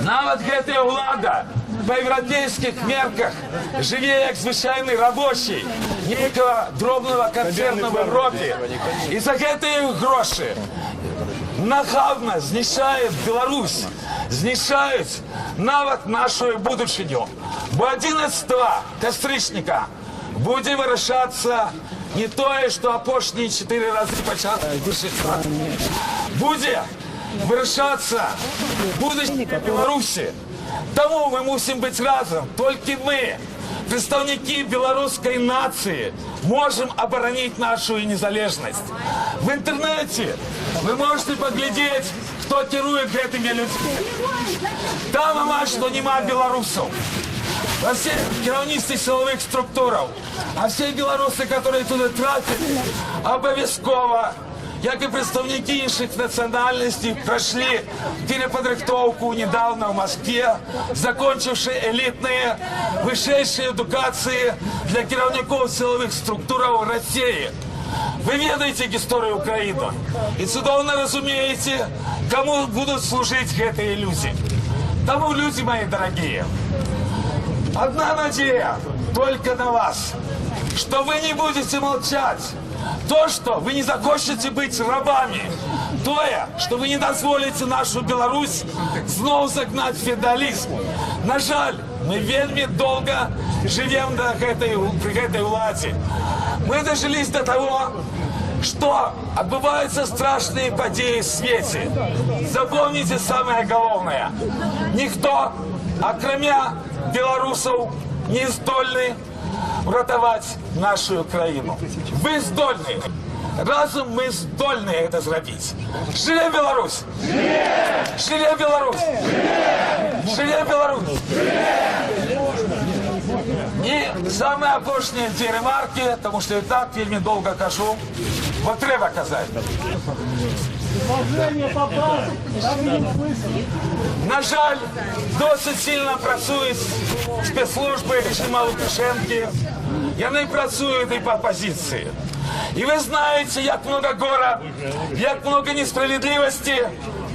навіть эта влада по європейських мерках живе як звичайний робочий некого дробного концерну в Європі. І за ці гроші нахабно знищають Білорусь, знищають навіть нашу будущину. Бо 11 кастричника буде вирішатися не то, що опошні 4 рази почав буде вирішатися будущее Білорусі. Тому ми мусимо бути разом. Тільки ми, представники білоруської нації, можемо оборонити нашу незалежність. В інтернеті ви можете поглядіти, хто керує цими людьми. Там нема, що нема білорусів. Во всіх керівництві силових структурах, а всі білоруси, які туди трапили, обов'язково, як і представники інших національностей, пройшли переподрихтовку недавно в Москві, закончивши елітні вищі едукації для керівників силових структур Росії. Ви ведаєте історію України і чудово розумієте, кому будуть служити ці ілюзії. Тому, люди мої дорогі, одна надежда только на вас, что вы не будете молчать. То, что вы не захочете быть рабами. То, что вы не дозволите нашу Беларусь снова загнать в феодализм. На жаль, мы вельми долго живем при этой владе. Мы дожились до того, что отбываются страшные подеи в свете. Запомните самое главное. Никто, окромя белорусов, не здольны врятовать нашу Украину. Вы здольны. Разом мы здольны это сделать. Живе Беларусь! Живе Беларусь! Живе Беларусь! И самые опошние две ремарки, потому что и так вельми долго кажу, вот треба казать. На жаль, досить сильно працюють спецслужби режиму Лукашенки. Вони працюють і по опозиції. І ви знаєте, як много гора, як много несправедливості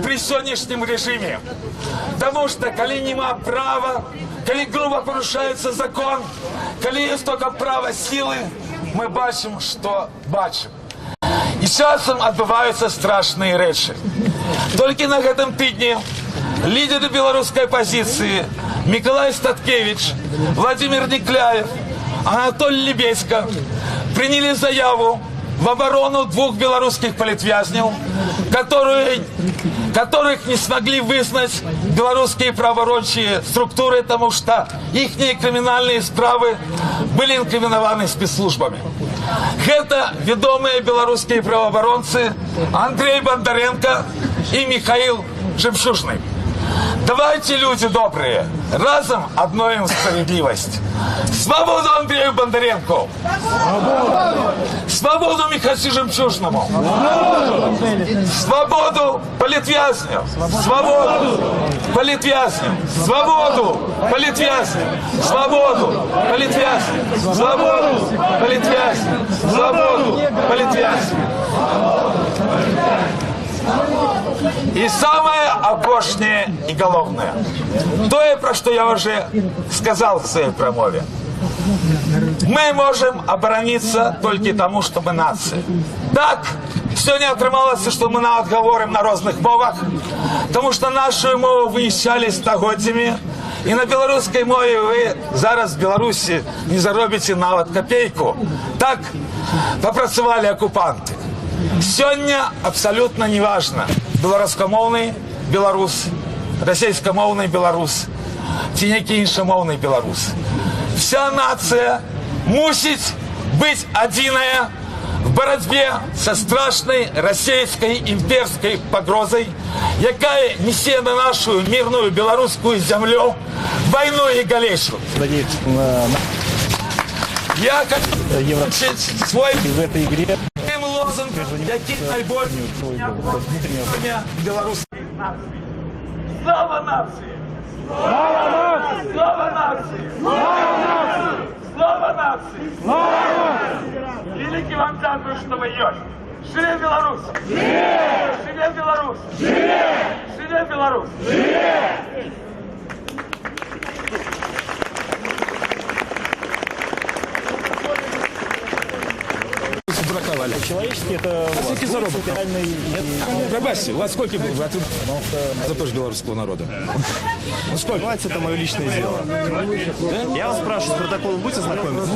при сьогоднішньому режимі. Тому що, коли нема права, коли грубо порушається закон, коли є тільки право сили, ми бачимо, що бачимо. І часом відбуваються страшні речі. Тільки на цьому тижні лідери білоруської опозиції Миколай Статкевич, Владимир Никляев, Анатолий Лебедько приняли заяву в оборону двух белорусских политвязнев, которых не смогли вызнать белорусские правоохранительные структуры, потому что их криминальные справы были инкриминованы спецслужбами. Это ведомые белорусские правооборонцы Андрей Бондаренко и Михаил Жемчужный. Давайте, люди добрые, разом обновим справедливость. Свободу Андрею Бондаренко! Свободу Михаилу Жемчужному! Свободу политвязню! Свободу политвязню! Свободу политвязню! Свободу политвязню! Свободу политвязню! Свободу политвязню! И самое опошнее и головное, то, про что я уже сказал в своей промове. Мы можем оборониться только тому, что мы нация. Так, сегодня отрималося, что мы говорим на разных мовах, потому что нашу мову вынищали стагоддзями, и на белорусской мове вы зараз в Беларуси не заробите навод копейку. Так попрацевали оккупанты. Сегодня абсолютно неважно, белорусскомовный белорус, российскомовный белорус, ці які іншомовний белорус. Вся нация мусит быть одиная в борьбе со страшной российской имперской погрозой, якая несе на нашу мирную белорусскую землю войну и галейшу. Я хочу свой в этой игре лозунг, який найбільше білоруської нації. Слава нації! Слава нації! Слава нації! Слава нації! Слава нації! Слава нації! Великий вам дякую, що ви є. Живе Білорусь! Живе Білорусь! Живе Білорусь! Браковали. Человеческий это... А сколько заработок? Пробачьте, у вас сколько было? За тоже белорусского народа. Ну сколько? Это мое личное дело. Да? Я вас спрашиваю, с протоколом будете знакомиться?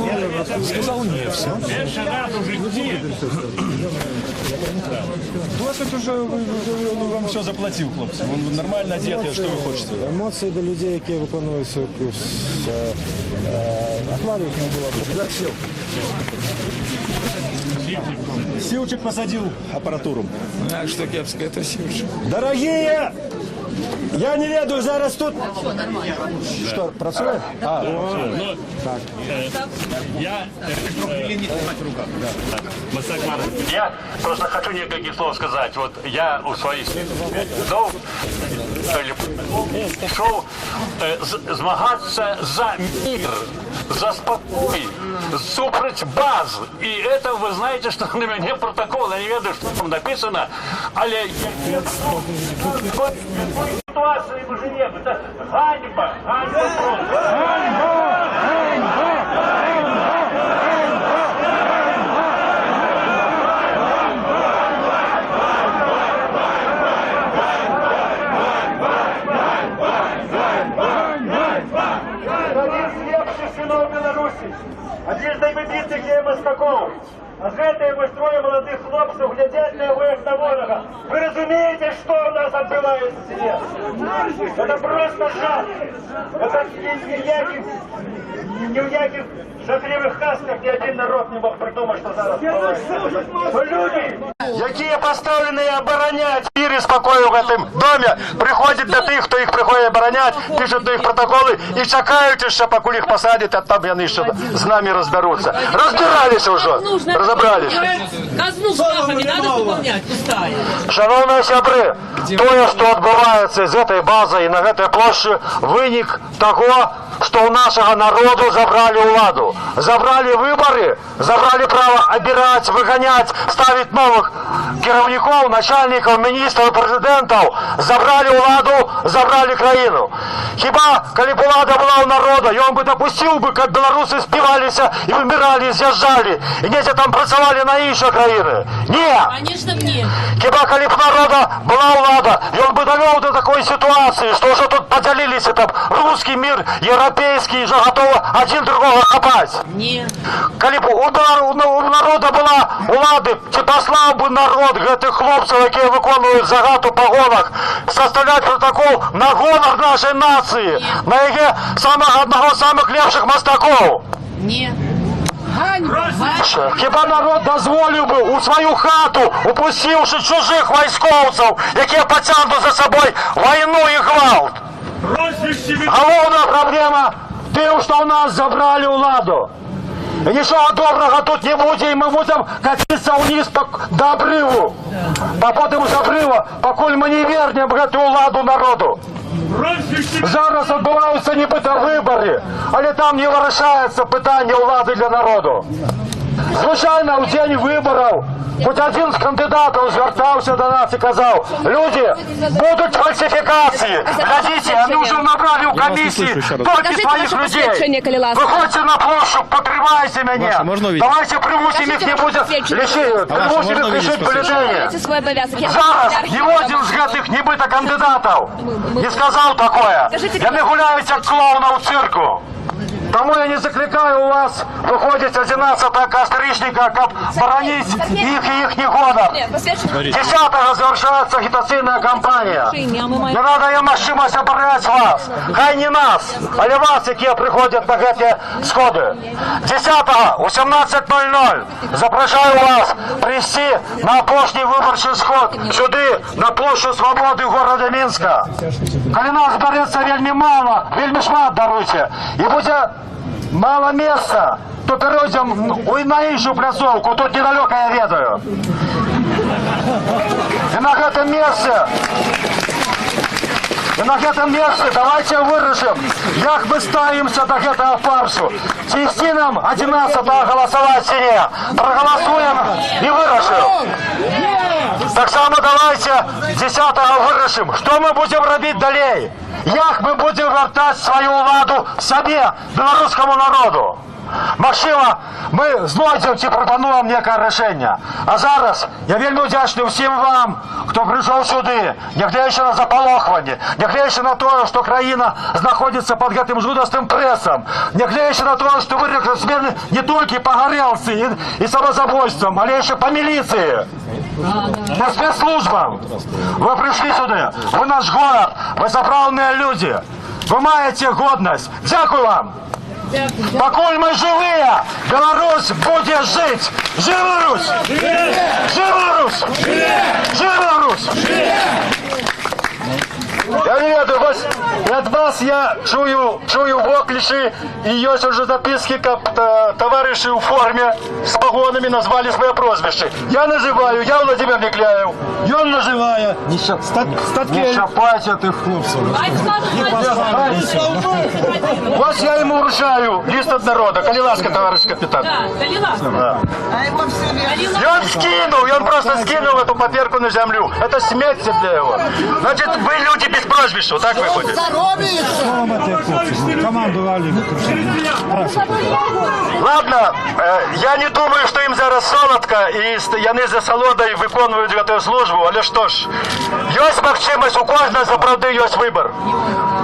Сказал нет, все. У вас это уже вам все заплатил, хлопцы. Он нормально одет, что вы хотите. Емоції до людей, які виконують свій курс. Ахмарів не було. Силчик посадил аппаратуру. А что кепское, это Силчик. Дорогие! Я не веду, зараз тут... Что, працует? Так. Я просто хочу несколько слов сказать. Вот я у своих шел змагаться за мир, за спокой, супроть баз. И это, вы знаете, что на меня протокол, я не веду, что там написано, але ситуации уже нет. Это ганьба, ганьба просто. Один з найвибітних є мастаков. А з этой ми троє молодих хлопців глядять на його як на ворога. Ви розумієте, що у нас відбувається зараз? Це просто жах. Це ні в яких жахливих казках ні один народ не мог придумати, що зараз відбувається. Люди, які поставлені обороняти мир і спокій в цьому домі, приходять до тих, хто їх приходить обороняти, пишуть до їх протоколи і чекають ще, поки їх посадять, а там вони ще з нами розберуться. Розбиралися вже, розібралися. Казну штрафами надо выполнять, пустая. Шановні сябри, то, що відбувається з цієї бази і на цій площі, виник того, что у нашего народу забрали владу. Забрали выборы, забрали право обирать, выгонять, ставить новых керівників, начальників, міністрів, президентів. Забрали владу, забрали країну. Хіба, коли б влада була у народу, і він би допустив би, як білоруси співалися і вимирали, з'їжджали, і десь там працювали на інші країни? Ні. Конечно, ні. Хіба, коли б народу була влада, і він би довів до такої ситуації, що вже тут поділилися там русский мир, європейський, вже готові один другого хапати? Ні. Коли б у народу була влади, чи послав би народ гэтих хлопців, які виконують загад у погонах, составляти протокол на гонор нашої нації, на яке одного з самих лепших мастаків? Ні. Хіба народ дозволив би у свою хату, упустивши чужих військовців, які потягнуть за собою війну і гвалт? Головна проблема тим, що у нас забрали владу. И ничего доброго тут не будет, и мы будем катиться вниз до обрыву. Потом з обрива, покуль ми не вернем эту владу народу. Зараз відбуваються нібито вибори, але там не вирішається питання влади для народу. Звичайно, у день виборів хоч один з кандидатів звертався до нас і казав: люди, будуть фальсифікації. Глядите, вони вже набрали у комісії тільки своїх людей. Виходьте на площу, потривайте мене. Давайте примусимо їх не буде примусимо їх лишити бюлетені. Зараз ні один з цих нібито кандидатів не сказав таке. Вони гуляють як клоуна у цирку. Тому я не закликаю вас виходити 11 костричника, как боронить их и их негодов. 10-го завершается агитационная кампания. Не надо им ошибаться оборонять вас. Хай не нас, але вас, які приходять на эти сходы. 10-го, 18:00 запрошаю вас прийти на опошній виборчий сход сюди, на площу Свободи города Мінська. Коли нас збереться вельми мало, вельми шмат, даруйте, і буде мало места, то перейдем на іншу пляцовку, тут недалеко я ведаю. І на гэтым месцы давайте вырашым, як мы ставимся до гэтага фаршу. Ці ісці нам 11-го голосовать ці не. Проголосуем і вырашым. Так само давайте 10-го вырашым, што мы будем робіць далей. Як мы будем вяртаць сваю ўладу сабе, беларускаму народу. Магчыма, мы знойдзем ці прапануем некае рашэнне. А зараз я вельмі удзячны ўсім вам, хто прыйшоў сюды, нягледзячы на запалохванне, нягледзячы на тое, што краіна знаходзіцца пад гэтым жудасным прэсам, нягледзячы на тое, што вы рэкрутсмены не толькі па гарэлцы і самазабойствам, але яшчэ па міліцыі, па спецслужбам. Вы прыйшлі сюды, вы наш горад, вы сапраўдныя людзі, вы маеце годнасць. Дзякуй вам! Пакуль мы живые, Беларусь будет жить! Жива Русь! Жива Русь! Жива Русь! Я не ведаю, от вас я чую вокліші, і ёсць уже записки, как товарищи в форме с погонами назвали свои прозвища. Я называю, я Владимир Никляев. Он называет. Не шапайте тих хлопців. Вот я ему вручаю лист от народа. Коли ласка, товарищ капитан. И он скинул, и он просто скинул эту паперку на землю. Это смерть для его. Значит, вы люди без прозвища, так выходит. Ладно, я не думаю, что им зараз солодко, и яны за солодой виконують эту службу, але что ж, есть магчимость, у кожного заправды есть выбор.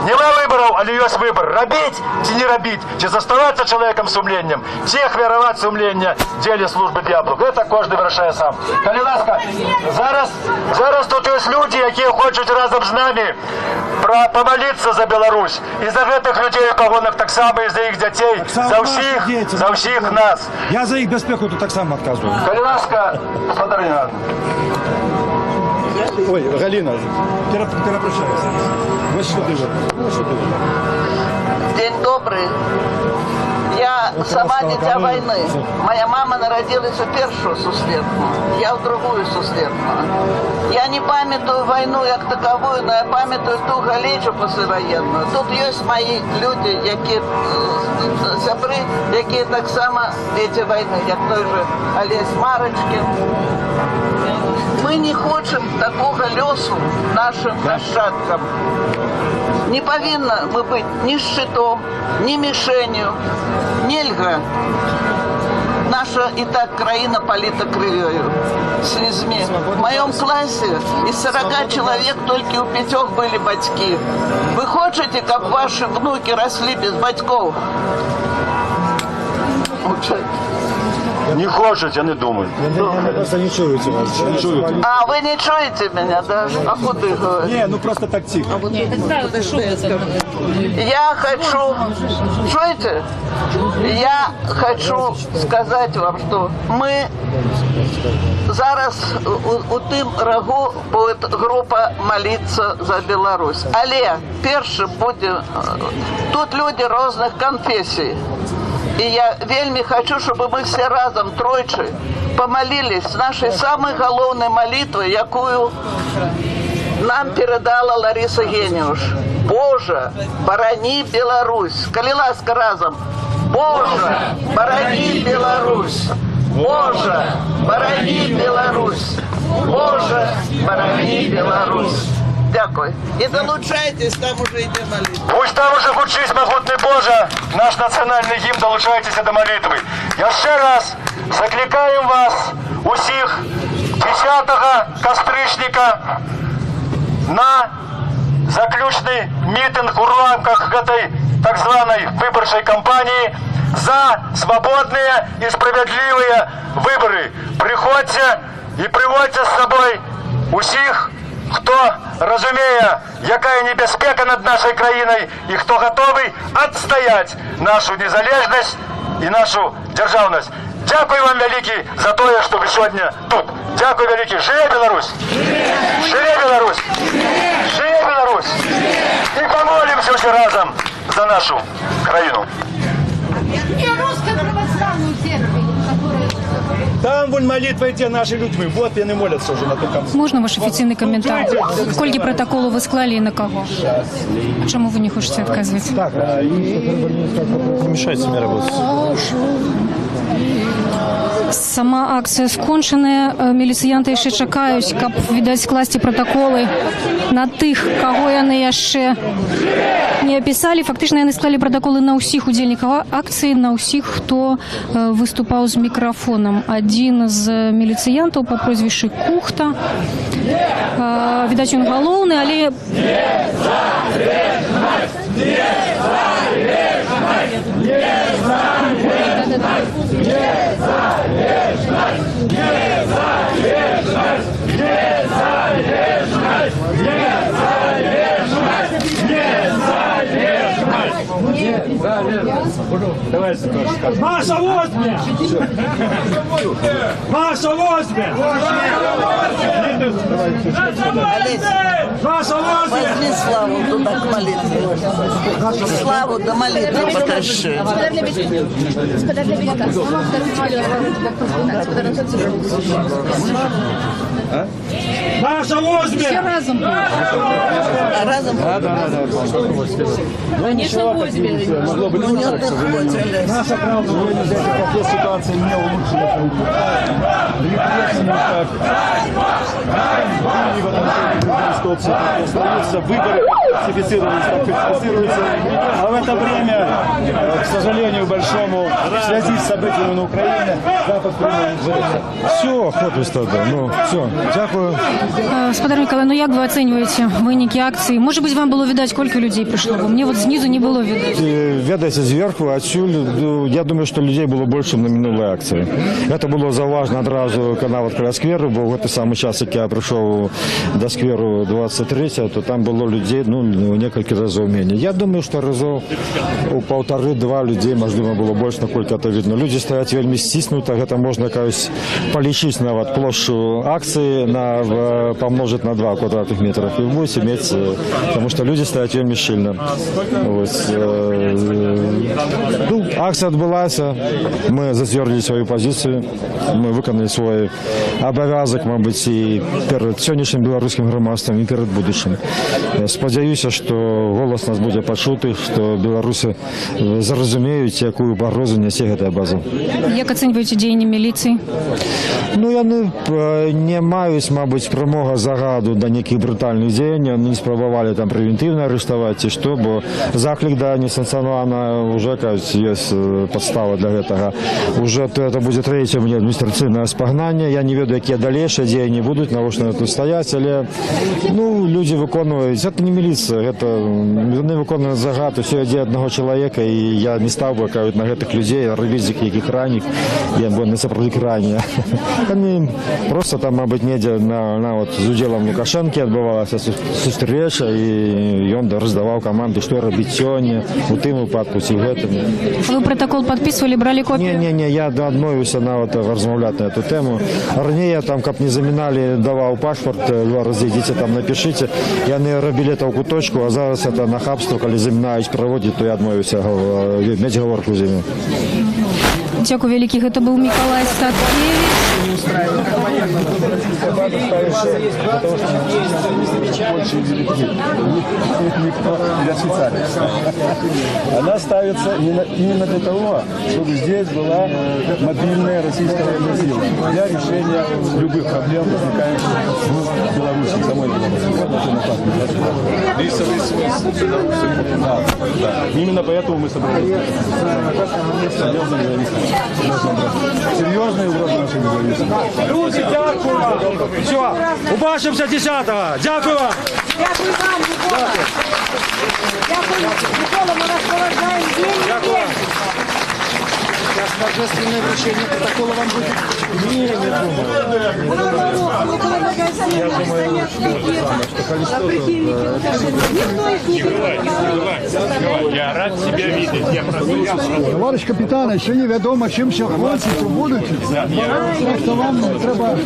Нема выборов, але есть выбор. Робить чи не робить, чи заставаться человеком с сумлением, чи хвяровать сумление в деле службы для благ. Это каждый вирішає сам. Коли ласка, зараз тут есть люди, які хочуть разом з нами помолиться за Беларусь. І за гэтых людей в погонах так само, і за їх дітей, за всіх нас. Я за їх безпеку тут так само відказую. Коли ласка, Федорина. Ой, Галина, перепрошаюся. Ви що ти? День добрый. Я сама дитя войны. Моя мама народилась у першую суследку, я в другую суследку. Я не памятаю войну як таковую, но я памятаю ту галечу післявоєнну. Тут есть мои люди, які сябры, які так само дети войны, як той же Олесь Марочкин. Мы не хочем такого лесу нашим нащадкам. Не повинно мы быть ни щитом, ни мишенью. Нельга. Наша и так країна полита кровью, слезьми. В моем классе из 40 человек только у 5 были батьки. Вы хотите, как ваши внуки росли без батьков? Не хочете, не думаю. Я просто не чуете вас. Не чую. А, вы не чуете меня даже? А куда говорите? Не, ну просто так тихо. Я хочу... Чуете? Я хочу сказать вам, что мы зараз у тым рагу будет группа молиться за Беларусь. Але перше буде... Тут люди разных конфессий. И я вельми хочу, чтобы мы все разом, тройчы, помолились с нашей самой головной молитвой, якую нам передала Лариса Гениуш. Боже, борони Беларусь. Коли ласка разом. Боже, борони Беларусь. Боже, борони Беларусь. Боже, борони Беларусь. Дякую. І долучайтесь, там уже йде молитва. Пусть там уже гучить могутний Боже, наш національний гімн, долучайтеся до молитви. Я ще раз закликаю вас усіх 10 кастричника на заключний мітинг у рамках этой так званой выборчей кампании за свободные и справедливые выборы. Приходьте и приводьте с собой усіх, хто розуміє, яка небезпека над нашою країною і хто готовий відстояти нашу незалежність і нашу державність. Дякую вам велике за те, що ви сьогодні тут. Дякую велике. Живе Білорусь! Живе Білорусь! Живе Білорусь! І помолимося всі разом за нашу країну. И русская православная Там вон молитва те наши людьми. Вот они молятся уже на том конце. Можно ваш официальный комментарий? Сколько протоколов вы склали и на кого? Чему вы не хотите отказывать? Так, не мешайте мне работать. Сама акція скончена. Міліцыянты яшчэ чакаюць, каб, відаць, скласці пратаколы на тых, каго яны яшчэ не апісалі. Фактычна яны склалі пратаколы на ўсіх удзельнікаў акцыі, на ўсіх, хто выступаў з мікрафонам. Адзін з міліцыянтаў па прозвішчы Кухта. Відаць, ён галоўны, але... Маша возьме! Маша возьме! Маша возьме! Возьми Славу туда к молитве. Славу до молитвы потащи. Маша возьме! Все разом. Разом? Да. Конечно, возьме. Могло быть лучше, к сожалению. Наша правда, вы не знаете, какие ситуации не улучшили. Выборы фальсифицируются. А в это время, к сожалению, большому, в связи с событиями на Украине, Запад принял. Все, хлопец тогда. Ну, все. Дякую. Господар Миколай, ну як ви оцінюєте виніки акції? Може бути, вам було видать, скільки людей прийшло? Бо мені от знизу не було видать. Ведайте зверху, отсюда, я думаю, что людей было больше на минулой акции. Это было заважно одразу, когда открыли сквер, бо в этот самый час, как я пришел до скверу 23-го, то там было людей, ну, несколько разов менее. Я думаю, что разов у полторы-два людей, можливо, было больше, насколько это видно. Люди стоят вельми стиснуто, это можно, кажется, полечить на вот площадь акции, помножить на 2 квадратных метра, и вы будете иметь, потому что люди стоят вельми щільно. Вот. Ну, акция отбылась, мы затвердили свою позицию, мы выполнили свой обовязок, может быть, и перед сегодняшним белорусским громадством, и перед будущим. Сподіваюся, що голос нас буде почутий, що білоруси зрозуміють, яку погрозу несе ця база. Як оцінюєте діяння міліції? Ну, я не маю, мабуть, промога загаду до яких брутальних дій, вони не спробували там превентивно арештувати, що, бо заклик до несанкціоновано вже, кажуть, є підстава для цього. Уже це буде третє адміністративне спогнання, я не веду, які дальші дії будуть, на що тут стоять, але, ну, люди виконують, це не міліція, вони виконують загад, все йде одного чоловіка, і я не став би, кажуть, на цих людей робити яких ранних, я б не сопротив ранее. Вони просто там, мабуть, неділю з уділом Лукашенки відбувалася зустріча, і він роздавав команди, що робити сьогодні, у тим випадку, і в цьому. Ви протокол підписували, брали копію? Ні, я відмовився розмовляти на цю тему. Раніше, там, як не замінали, давав паспорт, 2 рази, йдіть там, напишіть. Я не робив цього куточку, а зараз це нахабство, коли замінають, проводять, то я відмовився мати говорку з ними. Дякую великих. Это был Миколай Статкевич. Она ставится именно для того, чтобы здесь была мобильная российская военная сила для решения любых проблем, возникающих в Беларуси, самой Беларуси. Да. Именно поэтому мы собрались. Серьезные угрозы нашей Беларуси. Люди, дякую! Все, побачимося 10-го. Дякую вам! Дякую вам, Микола. Дякую, Микола, ми вас поважаємо день. Сейчас торжественное вручение протокола вам будет. Не думаю. Я думаю, что прихильники Лукашенко. Никто их не Давай. Я рад тебя видеть. Я просто Товарищ капітан, ще невідомо, чим ще хлопці будуть. Просто вам треба...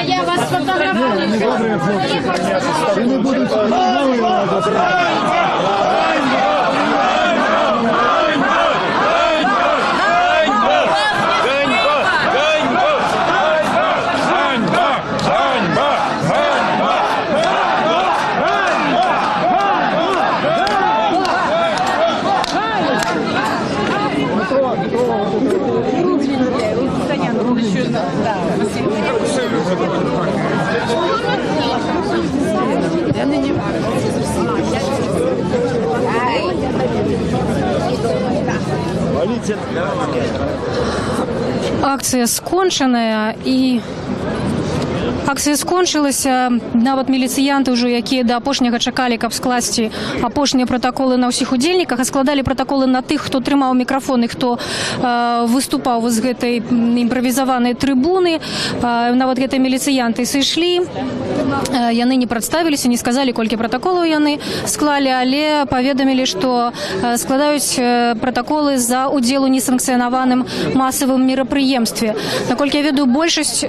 Я вас фотографую. Добрі хлопці. Вони будуть... Акцыя скончаная і акцыя скончылася. Нават міліцыянты ўжо, якія да апошняга чакалі, каб скласці апошнія пратаколы на ўсіх удзельніках, а складалі пратаколы на тых, хто трымаў мікрафон і хто выступаў з гэтай імправізаванай трыбуны. Нават гэтыя міліцыянты сышлі. Яны не прадставіліся, не сказалі, колькі пратаколаў яны склалі, але паведамілі, што складаюць пратаколы за удзел у несанкцыянаваным масавым мерапрыемстве. Наколькі я ведаю, большасць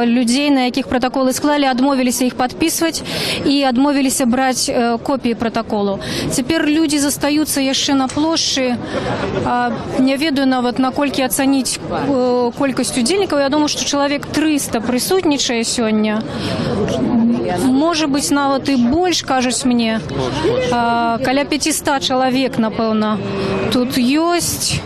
людзей, на якіх пратаколы склалі, адмовіліся іх падпісваць і адмовіліся браць копіі пратаколу. Цяпер людзі застаюцца яшчэ на плошчы. Не ведаю нават, наколькі ацаніць колькасць удзельнікаў. Я думаю, што чалавек 300 прысутнічае сёння. Можа быць, нават і больш, кажуць мне. Каля 500 чалавек, напэўна, тут ёсць.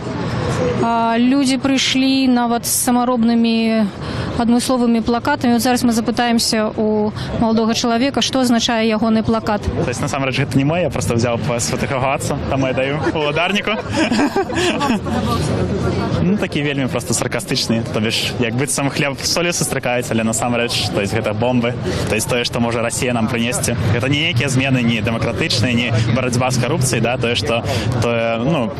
Людзі прыйшлі нават з самаробнымі адмысловымі плакатамі. Вот зараз мы запытаемся у молодого человека, что означает ягоный плакат. То есть, насамрэч, гэта не мой, я просто взял сфотографоваться, там я даю уладарнику. Ну, такі вельмі просто саркастычны, то бишь, як быццам хлеб солью сустракаецца, але насамрэч, то есть, гэта бомбы, то есть, тое, што можа Расія нам прынесці. Гэта не нейкія змены, не дэмакратычныя, не барацьба з карупцыяй, да, тое, што, ну,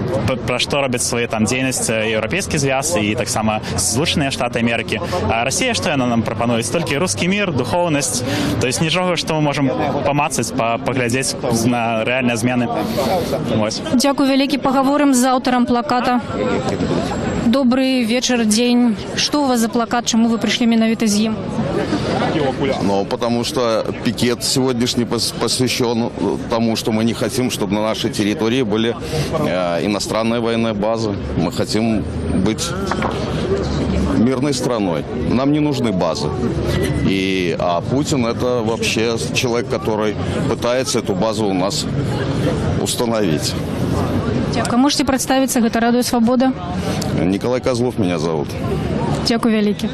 пра што робяць свае там дзейнасць Еўрапейскі звяз і таксама Злучаныя Штаты Амерыкі. А Расія, што яна нам прапануе? Толькі рускі мір, духоўнасць, то есть нічога, што мы можам памацаць, паглядзець на рэальныя змены. Вось. Дзякуй вялікі, пагаворым з аўтарам плаката. Добрый вечер, день. Что у вас за плакат? Чему вы пришли менавіта з ім? Ну, потому что пикет сегодняшний посвящен тому, что мы не хотим, чтобы на нашей территории были иностранные военные базы. Мы хотим быть мирной страной. Нам не нужны базы. А Путин — это вообще человек, который пытается эту базу у нас установить. Дякую. Можете представиться? Это Радио Свобода. Николай Козлов меня зовут. Дякую вялікі.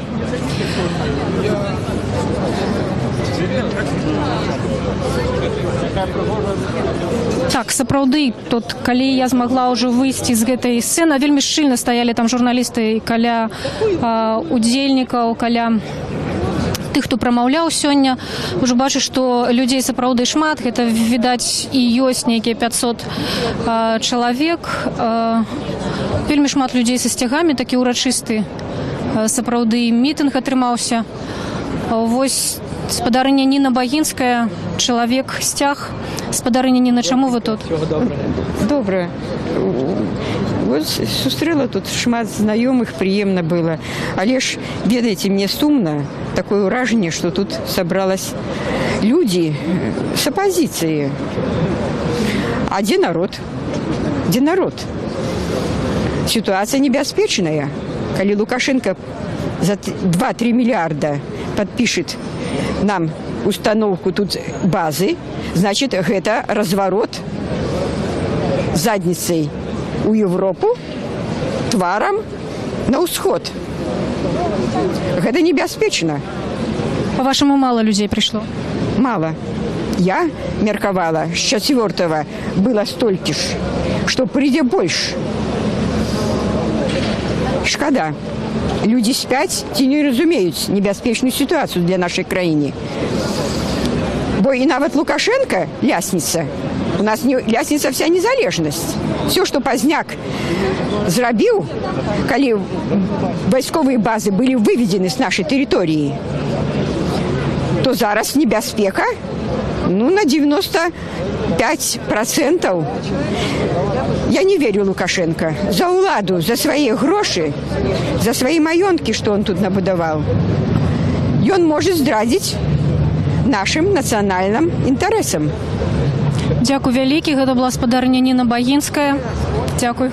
Так, сапраўды, тут, калі я змагла ўжо выйсці з гэтай сцэны, вельмі шчыльна стаялі там журналісты каля удзельнікаў, каля тых, хто прамаўляў сёння. Ужо бачу, што людзей сапраўды шмат. Гэта, відаць, і ёсць нейкія 500 чалавек. Вельмі шмат людзей са сцягамі, такі ўрачысты. Сапраўды мітынг атрымаўся. Вось спадарыня Ніна Багінская, чалавек сцяг. Спадарыня Ніна, чаму вы тут? Добре. Вот сустрэла тут шмат знаёмых, прыемна было. Але ж, ведаеце, мне сумна, такое ўражанне, што тут сабралась людзі з апазіцыі. А дзе народ? Дзе народ? Ситуация небяспечная. Калі Лукашенко за 2-3 миллиарда подпишет нам установку тут базы, значит, гэта разворот задницей у Европу, тварам на ўсход. Гэта небяспечна. По-вашаму, мало людей пришло? Мало. Я меркавала, з 4-го было столькі ж, што прыйдзе больш. Шкада. Люди спяць ці не разумеюць небяспечную ситуацию для нашей краіны. Бо і нават Лукашенко лясніца. У нас лясніца вся незалежнасць. Все, што Пазняк зрабіў, калі вайсковыя базы былі выведены з нашай тэрыторыі, то зараз небяспека на 95%. Я не верю Лукашенко. За ўладу, за свае грошы, за свае маёнткі, што он тут набудаваў, ён можа здрадзіць нашим нацыянальным інтарэсам. Дзякуй вялікі. Гэта была спадарыня Ніна Багінская. Дзякуй.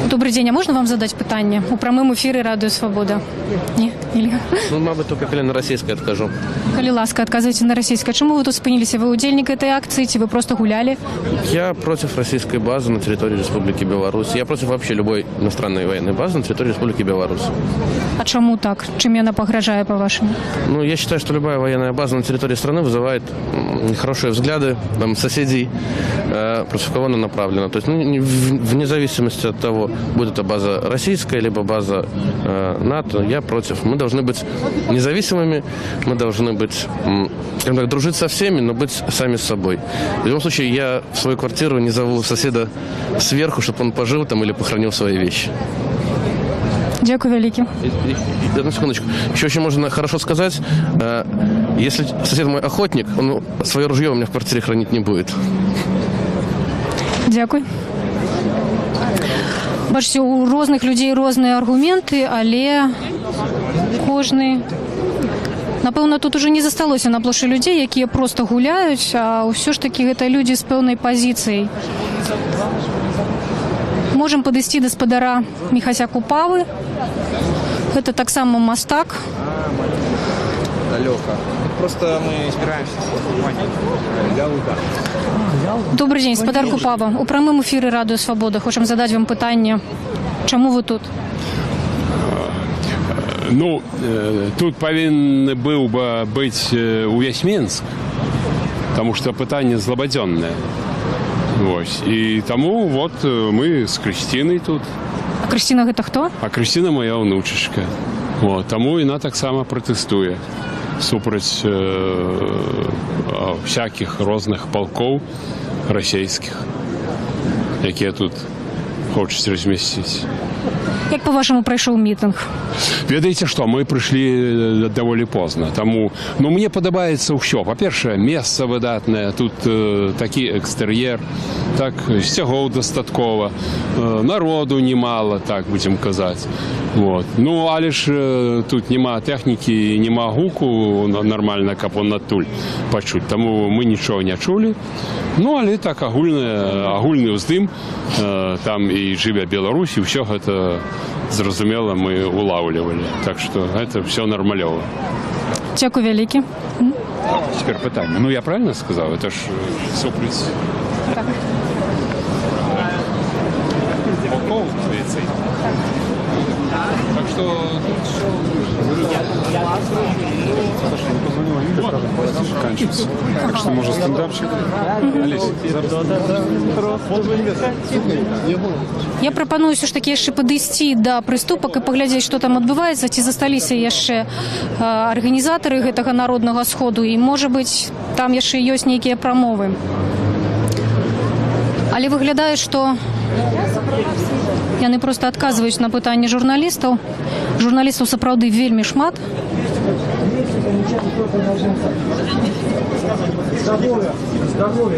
Добрый день, а можно вам задать питание? У прамым эфире Радио Свобода. Не? Или... Ну, мабуть, тільки коли на російській відкажу. Калі ласка, адказваеце на расійскай. Чаму вы тут спыніліся? Вы удзельнік этой акции, ці вы просто гуляли? Я против российской базы на территории Республики Беларусь. Я против вообще любой иностранной военной базы на территории Республики Беларусь. А чаму так? Чым яна пагражае, по-вашему? Ну, я считаю, что любая военная база на территории страны вызывает нехорошие взгляды там, соседей, против кого она направлена. То есть, ну, вне зависимости от того, будет это база российская, либо база НАТО, я против. Мы должны быть независимыми, мы должны быть, скажем так, дружить со всеми, но быть сами с собой. В любом случае, я в свою квартиру не зову соседа сверху, чтобы он пожил там или похоронил свои вещи. Дякую великий. Одну секундочку. Еще очень можно хорошо сказать, если сосед мой охотник, он свое ружье у меня в квартире хранить не будет. Дякую. Бачите, у розных людей розныя аргументы, але кожны... Напэўна, тут уже не засталося на плошчы людзей, якія просто гуляюць, а ўсё ж такі гэта людзі з пэўнай пазіцыяй. Можем падысці да спадара Міхася Купавы. Гэта таксама мастак. Далёка. Просто мы збираемся с Добрый день, спадар Купава. У прамым эфіры Радыё Свабода хочам задаць вам пытанне. Чаму вы тут? Ну, тут павінны быў бы быць увесь Мінск, потому что пытанне злабадзённае. Вось. І таму вот мы з Крысцінай тут. А Крысціна гэта хто? А Крысціна моя ўнучачка. Вот. Таму яна таксама пратэстуе супраць всякіх розных палкоў расійскіх, якія тут хочуць размясціць. Як по-вашаму прайшоў мітынг? Ведаеце што, мы прыйшлі даволі позна. Таму, ну, мне падабаецца ўсё. Па-першае, месца выдатнае, тут такі экстэр'ер, так, сцягоў дастаткова, народу немало, так будзем казаць. Вот. Ну, але ж тут няма тэхнікі, няма гуку нармальна, каб он адтуль пачуць. Таму мы нічого не чулі. Ну, але так агульны ўздым, там і жыве Беларусь, і ўсё гэта зразумела мы улавлівалі. Так што гэта ўсё нармалёва. Дзякуй вялікі. Цяпер пытанне. Ну, я правильно сказаў? Это ж супраць... Так. Полков, здаецца. Так што... Так что, может, стендапчик? Я прапаную ўсё ж такі яшчэ падысці да прыступак і паглядзець, што там адбываецца, ці засталіся яшчэ арганізатары гэтага народнага сходу, і, можа быць, там яшчэ ёсць нейкія прамовы. Але выглядае, што яны проста адказваюць на пытанні журналістаў. Журналістаў сапраўды вельмі шмат. Здоровье,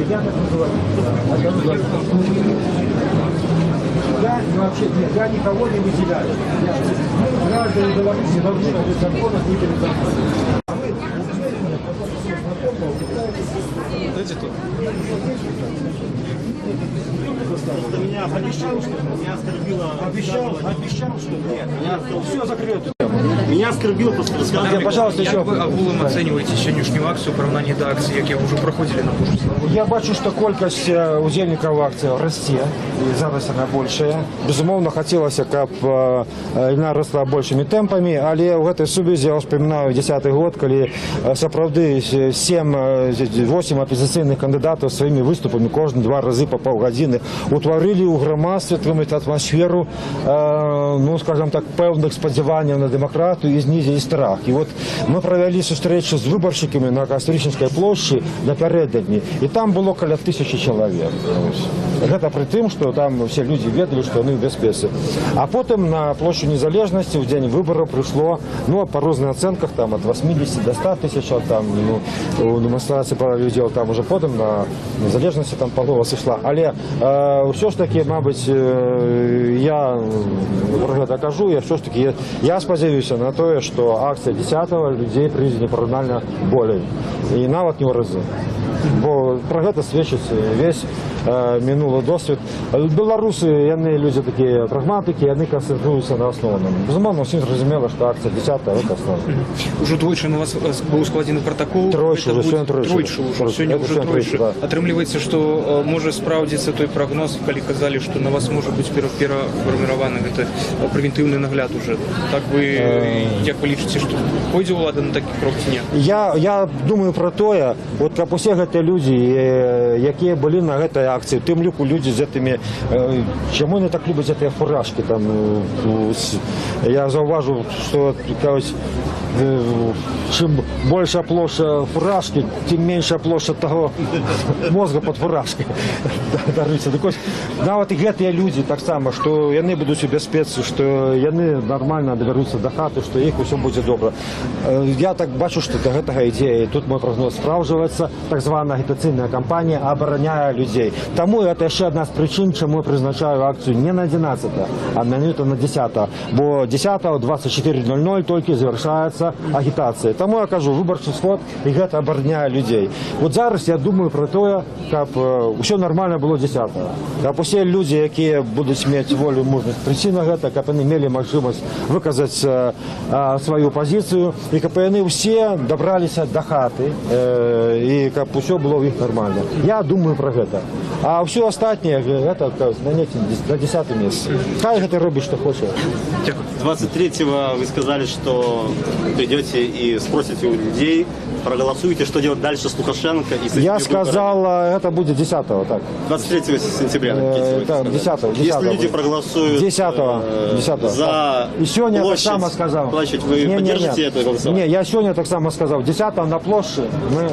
я так называю. Я вообще нет, я никого не выделяю. Граждане Беларуси должны быть законов, не перед законом. Дайте тут. Меня обещал, что меня оскорбило. Обещал, что нет. Все закрыто. Меня оскорбил, пожалуйста, еще. Як ви агулом оцінюєте сьогоднішню акцію, порівняння до акції, які вже проходили на Площі Свободи? Я бачу, що кількість удзельників акції росте, і зараз вона більша. Безумовно, хотілося, щоб вона росла більшими темпами, але в цій сувязі я вспоминаю 10-й год, коли справді 7-8 опозиційних кандидатів своїми виступами кожні 2 рази по півгодини утворили у громадстві атмосферу, ну, скажімо так, певних сподівань на демократию и снизили страх. И вот мы провели встречу с выборщиками на Костричинской площади напередодні, и там было около 1000 человек. Это при тем, что там все люди ведали, что они в безпеці. А потом на площадь Незалежности в день выборов пришло, ну, по разным оценкам, там от 80 до 100 тысяч, там, ну, у демонстрации прав людей, там уже потом на Незалежности там полова сошла. Але все ж таки, мабуть, я про это кажу, я все ж таки, я сподіваюся на те, що акція 10-го людей прийде непорівнянно більше. І навіть не в рази. Бо про гэта сведчыць весь мінулы досвед. Беларусы, яны людзі такія прагматыкі, яны канцэнтруюцца на асноўным. Безумоўна, усім зразумела, што акцыя 10-та гэта асноўна. Уже двойчы на вас быў складзены протакол. Тройчы уже, сёння тройчы. Сёння уже тройчы. Атрымліваецца, што можа спраўдзіцца той прагноз, калі казалі, што на вас можа быць перафарміраваны гэта прэвентыўны нагляд уже. Так вы, як вы лічыце, што пойдзе ўлада на такі крок ці не? Я думаю про тое, вот каб усе гэтыя людзі, якія былі на гэтай акцыі, тым ліку людзі з гэтымі, чаму не так любяць гэтыя фуражкі там, я заўважу, што чым большая плошча фуражкі, тым меншая плошча таго мозга под фуражкай. Даруйце. Нават і гэтыя людзі таксама, што яны будуць у бяспецы, што яны нармальна дабяруцца да хаты, што іх усё будзе добра. Я так бачу, што да гэтага ідзе, і тут мой прагноз спраўджваецца, так званая агітацыйная кампанія абараняе людзей. Таму гэта яшчэ адна з прычын, чаму я прызначаю акцыю не на 11, а менавіта на 10. Бо 10 о 24:00 толькі завяршаецца агітацыя. Таму я кажу, выбарчы сход, і гэта абараняе людзей. Вот зараз я думаю про тое, каб усё нормально было 10. Каб усе людзі, якія будуць мець волю, мужнасць прыйсці на гэта, каб яны мелі магчымасць выказаць сваю пазіцыю, і каб яны ўсе дабраліся да хаты, і каб усё было ў іх нормально. Я думаю про гэта. А ўсё астатняе, гэта на 10 месяц. Хай гэта робіць, што хоча. 23-го вы сказали, что придете и спросите у людей, проголосуете, что делать дальше с Лукашенко. И я сказал, это будет 10-го, так. 23 сентября. Так, 10-го. Если люди проголосуют 10-го. за и сегодня площадь, так само сказал. вы поддержите это голосование? Не, я сегодня так само сказал. 10-го на площади мы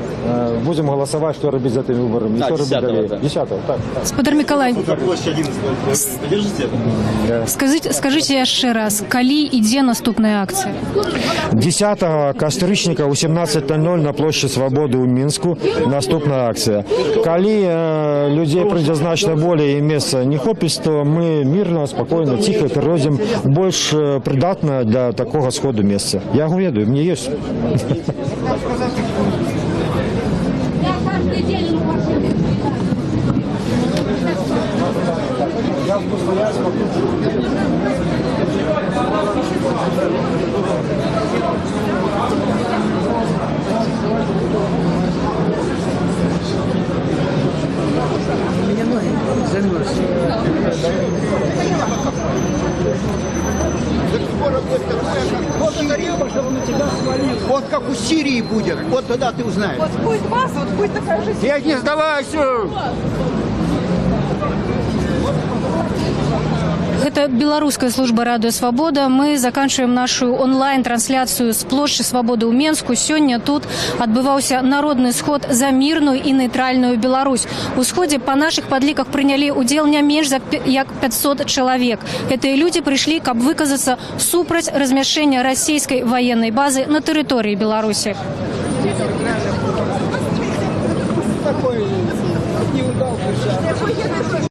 будем голосовать, что робить с этими выборами. Да, 10-го, так. Господар Миколай, поддержите это? Скажите яшчэ раз, калі ідзе наступная акцыя? 10 кастрычніка ў 17:00 на площади Свободы ў Мінску наступная акцыя. Калі людзей прыйдзе значна болей і месца не хопіць, то мы мирно, спокойно, тихо перайдзем больш прыдатна для такога сходу месца. Я го ведаю, мне ёсць. Вот как у Сирии будет, вот тогда ты узнаешь. Вот будет вас, вот будет такая же... Я не сдавайся! Это белорусская служба «Радио Свобода». Мы заканчиваем нашу онлайн-трансляцию с площади Свободы ў Менску. Сёння тут адбываўся народны сход за мирную и нейтральную Беларусь. У сходе по наших подликах приняли удел не менш як 500 человек. Этыя люди пришли, каб выказаться супраць размяшчэння российской военной базы на территории Беларуси. Такой неудался.